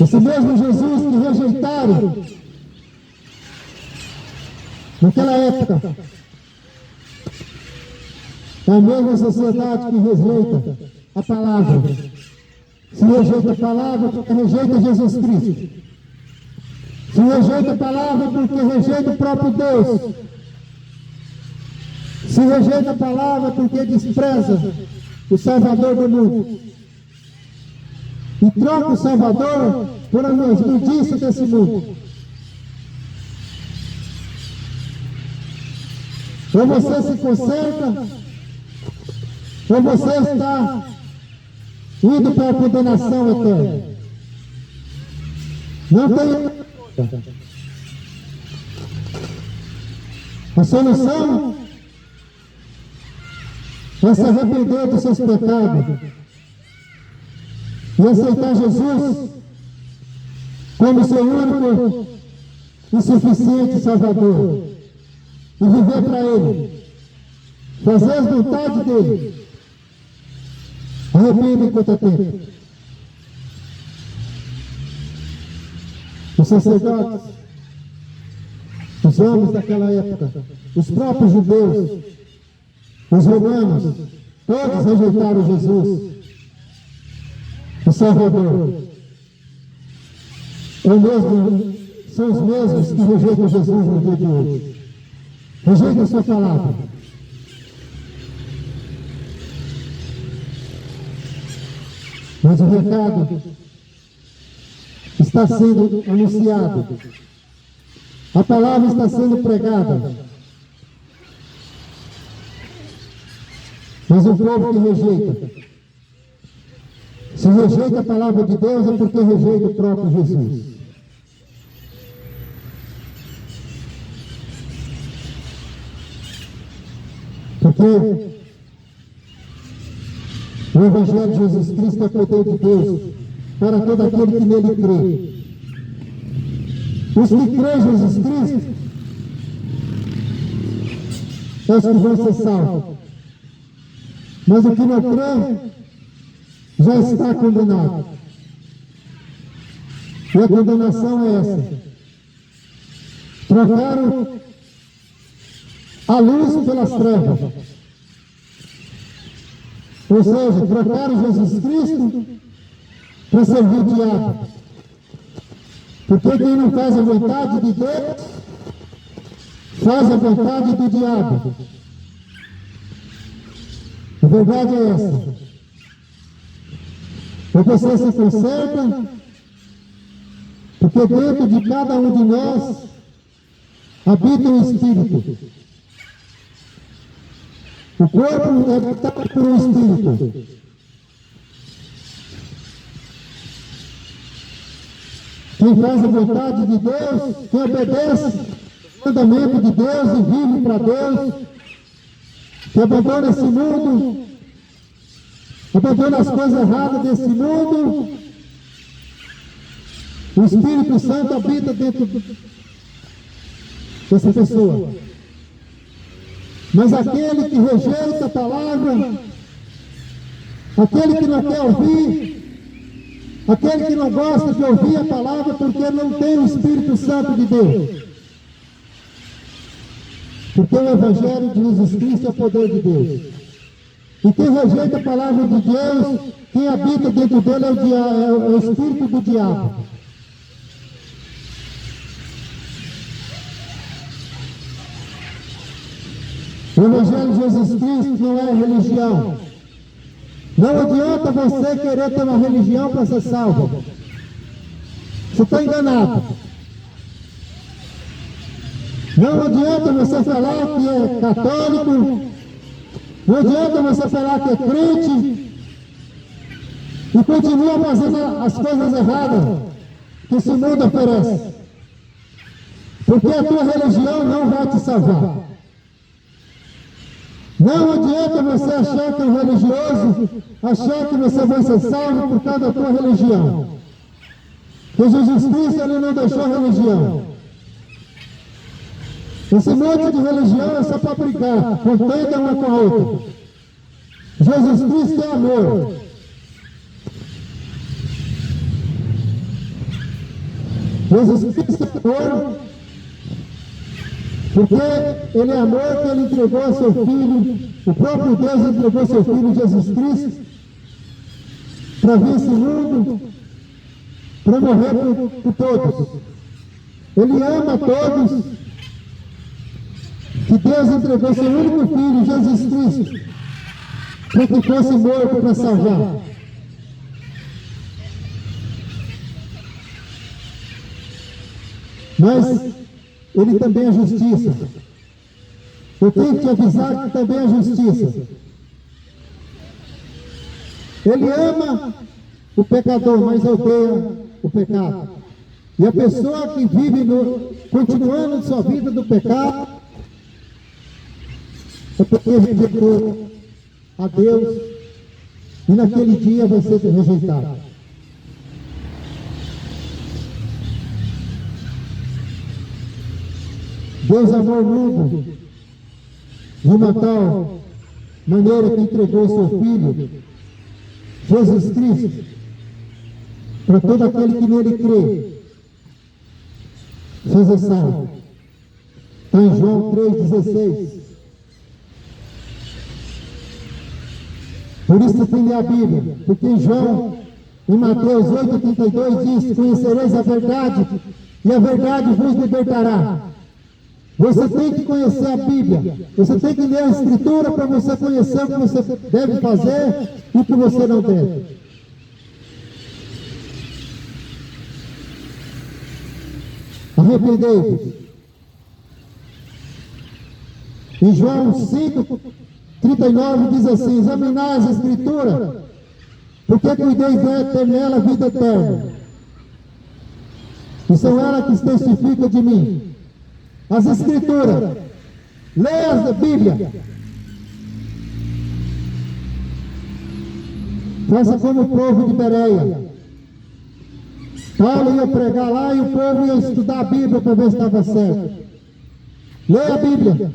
Esse mesmo Jesus que rejeitaram naquela época é a mesma sociedade que rejeita a palavra. Se rejeita a palavra, porque rejeita Jesus Cristo. Se rejeita a palavra, porque rejeita o próprio Deus. Se rejeita a palavra, porque despreza o Salvador do mundo. E troca o Salvador por a justiça desse mundo. Ou você se conserta, ou você está indo para a condenação eterna. Não tem. A solução é se arrepender dos seus pecados e aceitar Jesus como seu único e suficiente Salvador e viver para Ele, fazer as vontades dEle. Arrependa enquanto é tempo. Os sacerdotes, os homens daquela época, os próprios judeus, os romanos, todos rejeitaram Jesus, o Salvador. São os mesmos que rejeitam Jesus no dia de hoje. Rejeitam a sua palavra. Mas o recado está sendo anunciado. A palavra está sendo pregada. Mas o povo que rejeita, se rejeita a palavra de Deus é porque rejeita o próprio Jesus. Porque o Evangelho de Jesus Cristo é poder de Deus para todo aquele que nele crê. Os que creem em Jesus Cristo é os que vão ser salvos. Mas o que não crê já está condenado. E a condenação é essa: trocaram a luz pelas trevas. Ou seja, trocaram Jesus Cristo para servir o diabo. Porque quem não faz a vontade de Deus, faz a vontade do diabo. A verdade é essa. Ou você se conserta, porque dentro de cada um de nós habita um espírito. O corpo é habitado por um espírito. Quem faz a vontade de Deus, quem obedece o mandamento de Deus e vive para Deus, que abandona esse mundo, abandona as coisas erradas desse mundo, o Espírito Santo habita dentro dessa pessoa. Mas aquele que rejeita a palavra, aquele que não quer ouvir, aquele que não gosta de ouvir a palavra porque não tem o Espírito Santo de Deus. Porque o Evangelho de Jesus Cristo é o poder de Deus. E quem rejeita a palavra de Deus, quem habita dentro dele é o espírito do diabo. O Evangelho de Jesus Cristo não é religião. Não adianta você querer ter uma religião para ser salvo. Você está enganado. Não adianta você falar que é católico, não adianta você falar que é crente e continua fazendo as coisas erradas que esse mundo oferece. Porque a tua religião não vai te salvar. Não adianta você achar que é um religioso, achar que você vai ser salvo por causa da tua religião. Porque Jesus Cristo, ele não deixou religião. Esse monte de religião é só para brigar, contenta uma com a outra. Jesus Cristo é amor. Jesus Cristo é amor, porque Ele é amor que Ele entregou seu Filho, o próprio Deus entregou seu Filho Jesus Cristo, para vir esse mundo, para morrer por todos. Ele ama todos, que Deus entregou seu único Filho, Jesus Cristo, para que fosse morto para salvar. Mas Ele também é justiça. Eu tenho que te avisar que também é justiça. Ele ama o pecador, mas odeia o pecado. E a pessoa que vive continuando sua vida do pecado, é porque rejeitou a Deus, e naquele dia vai ser rejeitado. Deus amou o mundo de uma tal maneira que entregou seu Filho, Jesus Cristo, para todo aquele que nele crê, seja salvo. Está em João 3,16. Por isso tem a Bíblia, porque em João, em Mateus 8,32 diz: conhecereis a verdade, e a verdade vos libertará. Você tem que conhecer a Bíblia, você tem que ler a Escritura para você conhecer o que você deve fazer e o que você não deve. Arrependei-vos. Em João 5,39 diz assim: examinai as Escrituras, porque cuideis de ter nela a vida eterna, e são elas que testificam de mim. As Escrituras, leia a Bíblia, faça como o povo de Bereia. Paulo ia pregar lá e o povo ia estudar a Bíblia para ver se estava certo. Leia a Bíblia.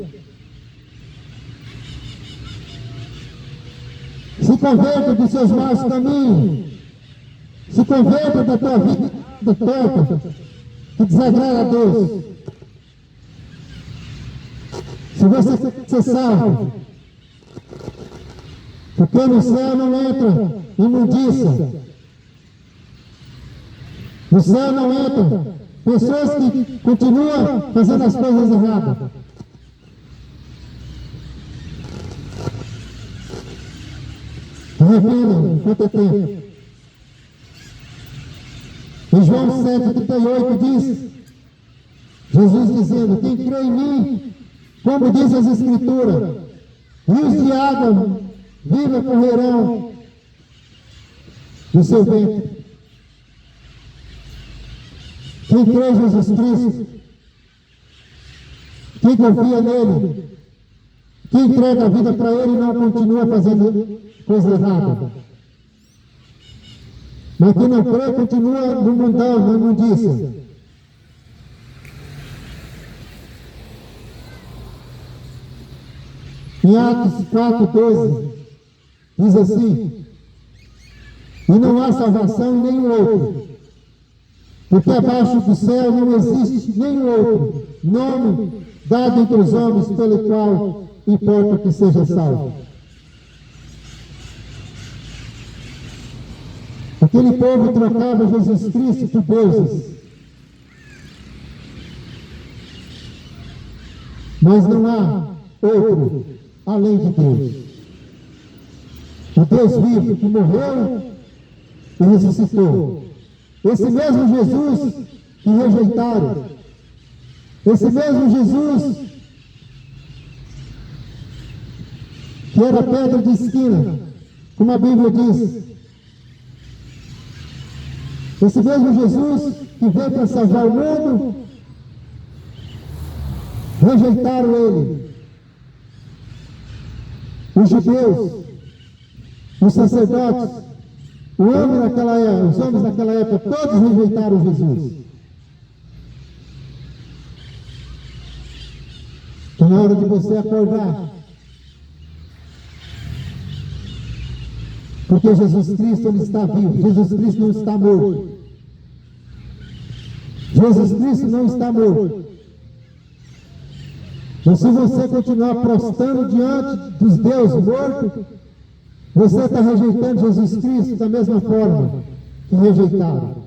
Se converta dos seus maus caminhos, se converta da tua vida torta, que desagrada a Deus. Se você ser salvo, porque no céu não entra imundícia. No céu não entra pessoas que continuam fazendo as coisas erradas. Arrependam enquanto é tempo. Em João 7,38 diz, Jesus dizendo, quem crê em mim, como diz as Escrituras, rios de água viva correrão do seu ventre. Quem crê em Jesus Cristo, quem confia nele, quem entrega a vida para ele não continua fazendo coisa errada. Mas quem não crê continua no mundão, na imundícia. Em Atos 4,12, diz assim, e não há salvação em nenhum outro, porque abaixo do céu não existe nenhum outro nome dado entre os homens pelo qual importa que seja salvo. Aquele povo trocava Jesus Cristo por deuses. Mas não há outro além de Deus. O Deus vivo que morreu e ressuscitou. Esse mesmo Jesus que rejeitaram. Esse mesmo Jesus que era pedra de esquina, como a Bíblia diz. Esse mesmo Jesus que veio para salvar o mundo, rejeitaram ele. Os judeus, os sacerdotes, os homens daquela época, todos rejeitaram Jesus. Então, na hora de você acordar, porque Jesus Cristo ele está vivo, Jesus Cristo não está morto. Jesus Cristo não está morto. Mas se você continuar prostrando diante dos deuses mortos, você está rejeitando Jesus Cristo da mesma forma que rejeitaram.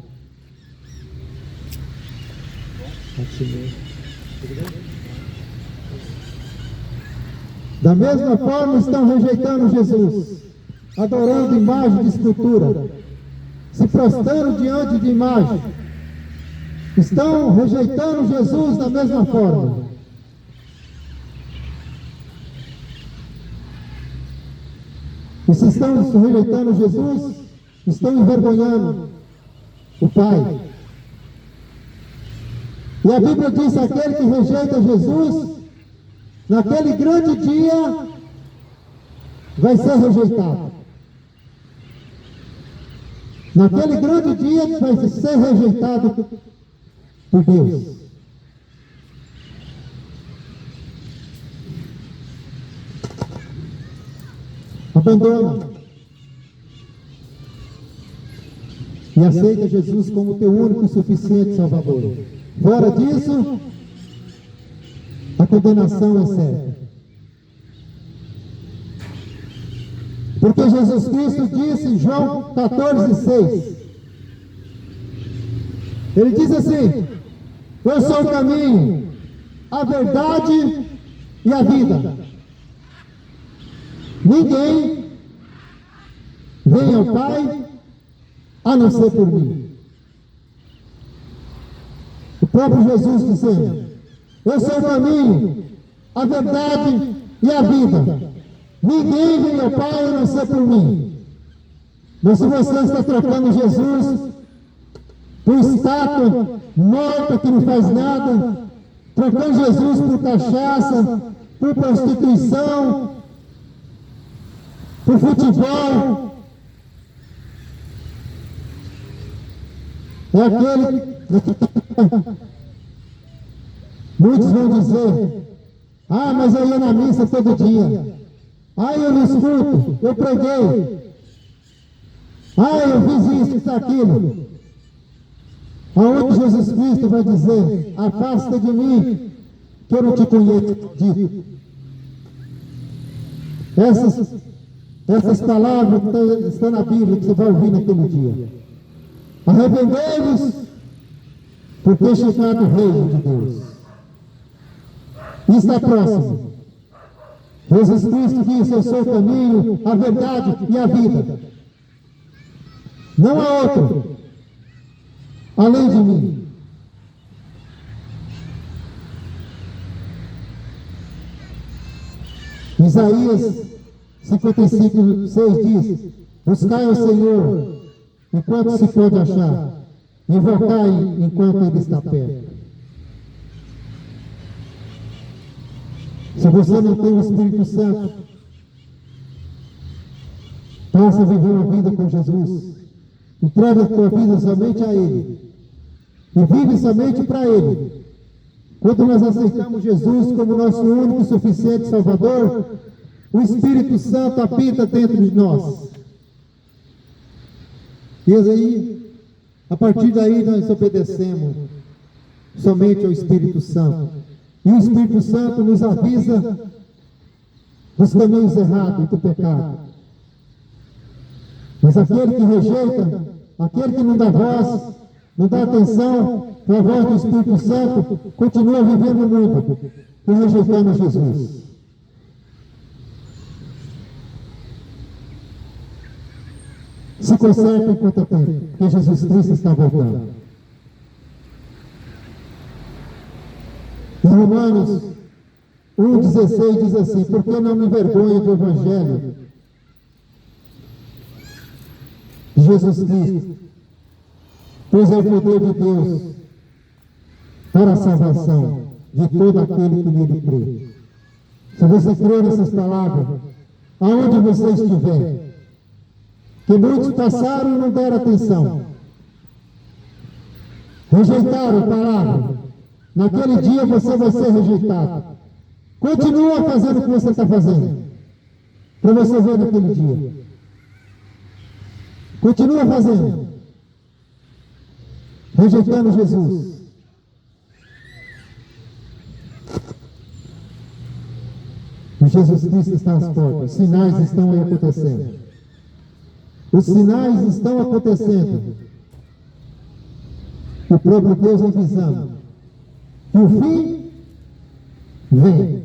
Da mesma forma estão rejeitando Jesus, adorando imagem de escultura, se prostrando diante de imagem. Estão rejeitando Jesus da mesma forma. E se estão rejeitando Jesus, estão envergonhando o Pai. E a Bíblia diz: aquele que rejeita Jesus, naquele grande dia, vai ser rejeitado. Naquele grande dia, vai ser rejeitado por Deus. Abandona e aceita Jesus como teu único e suficiente Salvador. Fora disso, a condenação é certa. Porque Jesus Cristo disse em João 14,6, ele diz assim: eu sou o caminho, a verdade e a vida. Ninguém vem ao Pai a não ser por mim. O próprio Jesus dizendo: eu sou o caminho, a verdade e a vida. Ninguém vem ao Pai a não ser por mim. Mas se você está trocando Jesus por estátua morta que não faz nada, trocando Jesus por cachaça, por prostituição, por futebol, é aquele. Muitos vão dizer: ah, mas eu ia na missa todo dia. Ah, eu não escuto, eu preguei. Ah, eu fiz isso, aquilo. Aonde Jesus Cristo vai dizer: afasta de mim, que eu não te conheço. Essas palavras estão na Bíblia que você vai ouvir naquele dia. Arrependei-vos, porque é chegado o reino de Deus. E está próximo. Jesus Cristo disse: eu sou o caminho, a verdade e a vida. Não há outro além de mim. Isaías 55, 6 diz: buscai o Senhor enquanto se pode achar, invocai enquanto Ele está perto. Se você não tem o Espírito Santo, passa a viver uma vida com Jesus. Entrega a tua vida somente a Ele. E vive somente para Ele. Quando nós aceitamos Jesus como nosso único e suficiente Salvador, o Espírito Santo habita dentro de nós. E aí, a partir daí nós obedecemos somente ao Espírito Santo. E o Espírito Santo nos avisa dos caminhos errados e do pecado. Mas aquele que rejeita, aquele que não dá voz, não dá atenção para a voz do Espírito Santo, continua vivendo no mundo e rejeitando Jesus. Se conserta enquanto é tempo, porque Jesus Cristo está voltando. Em Romanos 1,16 diz assim: por que não me envergonho do Evangelho de Jesus Cristo? Pois é o poder de Deus para a salvação de todo aquele que nele crê. Se você crê nessas palavras, aonde você estiver, que muitos passaram e não deram atenção, rejeitaram a palavra, naquele dia você vai ser rejeitado. Continua fazendo o que você está fazendo, para você ver naquele dia. Continua fazendo, rejeitando Jesus. E Jesus Cristo está às portas, os sinais estão aí acontecendo. Os sinais estão acontecendo. O próprio Deus avisando que o fim vem.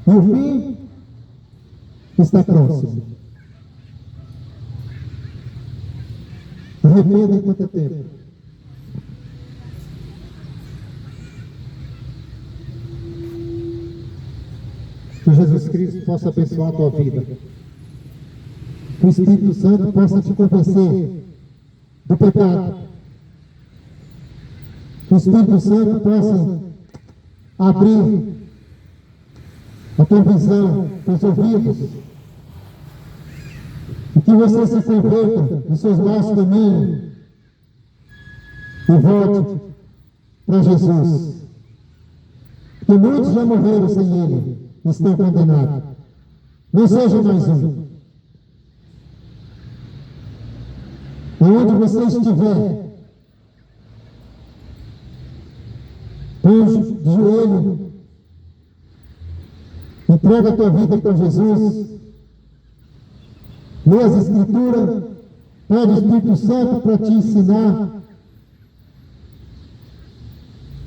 E o fim está próximo. Arrependa enquanto é tempo. Que Jesus Cristo possa abençoar a tua vida. Que o Espírito Santo possa te convencer do pecado. Que o Espírito Santo possa abrir a tua visão, os ouvidos. E que você se converta dos seus maus caminhos e volte para Jesus. Porque muitos já morreram sem Ele, estão condenados. Não seja mais um. Onde você estiver, põe de joelho, entrega a tua vida para Jesus, lê as Escrituras, pede o Espírito Santo para te ensinar,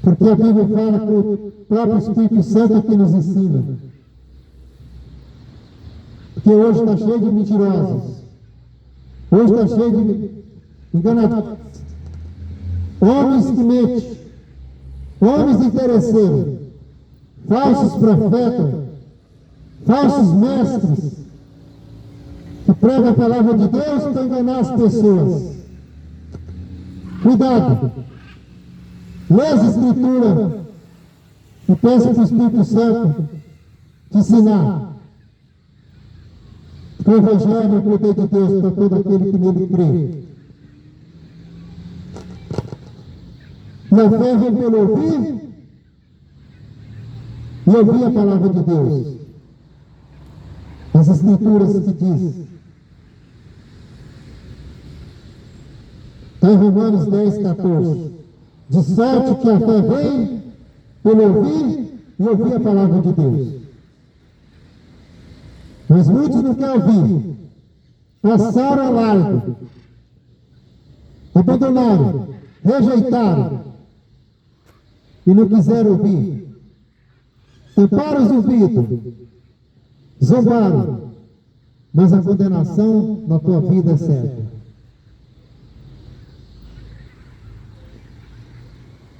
porque a Bíblia fala que o próprio Espírito Santo é que nos ensina. Porque hoje está cheio de mentirosos, hoje está cheio de enganadores, homens que mentem, homens interesseiros, falsos profetas, falsos mestres, que pregam a palavra de Deus para enganar as pessoas. Cuidado, lê as Escrituras e peça para o Espírito Santo te ensinar. O Evangelho é o poder de Deus para todo aquele que nele crê. E a fé vem pelo ouvir e ouvir a palavra de Deus. As Escrituras que diz Está em Romanos 10, 14. De sorte que a fé vem pelo ouvir e ouvir a palavra de Deus. Mas muitos não querem ouvir. Passaram ao largo. Abandonaram. Rejeitaram. E não quiseram ouvir. Tamparam os ouvidos. Zombaram. Mas a condenação na tua vida é certa.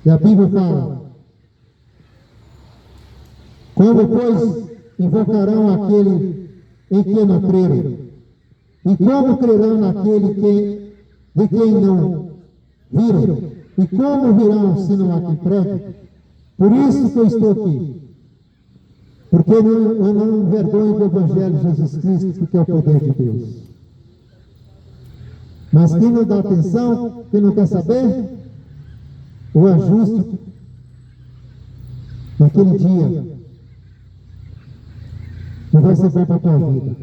E a Bíblia fala: como, pois, invocarão aquele em quem não creram? E como crerão naquele de quem não viram? E como virão se não há quem pregue? Por isso que eu estou aqui. Porque eu não envergonho do Evangelho de Jesus Cristo, porque é o poder de Deus. Mas quem não dá atenção, quem não quer saber, o ajuste naquele dia não vai ser bom para a tua vida.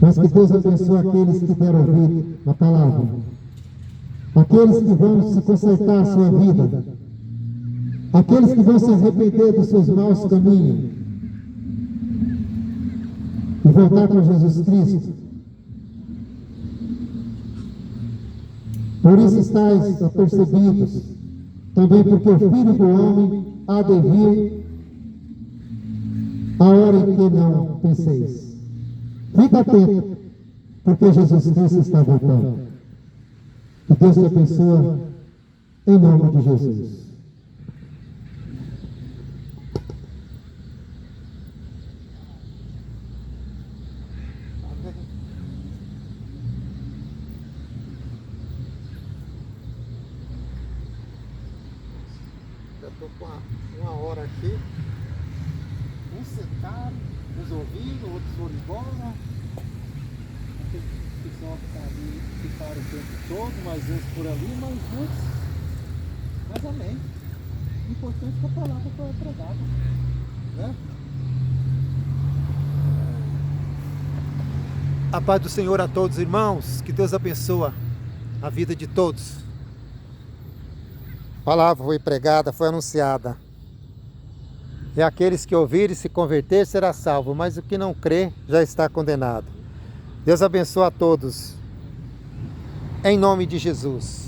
Mas que Deus abençoe aqueles que deram ouvido na palavra, aqueles que vão se consertar a sua vida, aqueles que vão se arrepender dos seus maus caminhos e voltar para Jesus Cristo. Por isso estáis apercebidos, também porque o Filho do Homem há de vir a hora em que não penseis. Fica atento, porque Jesus Cristo está voltando. Que Deus te abençoe, em nome de Jesus. Já estou com uma hora aqui. Uns sentaram, uns ouvindo, outros foram embora. Aquele pessoal que está ali ficaram o tempo todo, mais uns por ali, mas muitos. Mas amém. O importante é que a palavra foi pregada, né? A paz do Senhor a todos, irmãos. Que Deus abençoe a vida de todos. A palavra foi pregada, foi anunciada. E aqueles que ouvirem e se converter será salvo, mas o que não crê já está condenado. Deus abençoe a todos. Em nome de Jesus.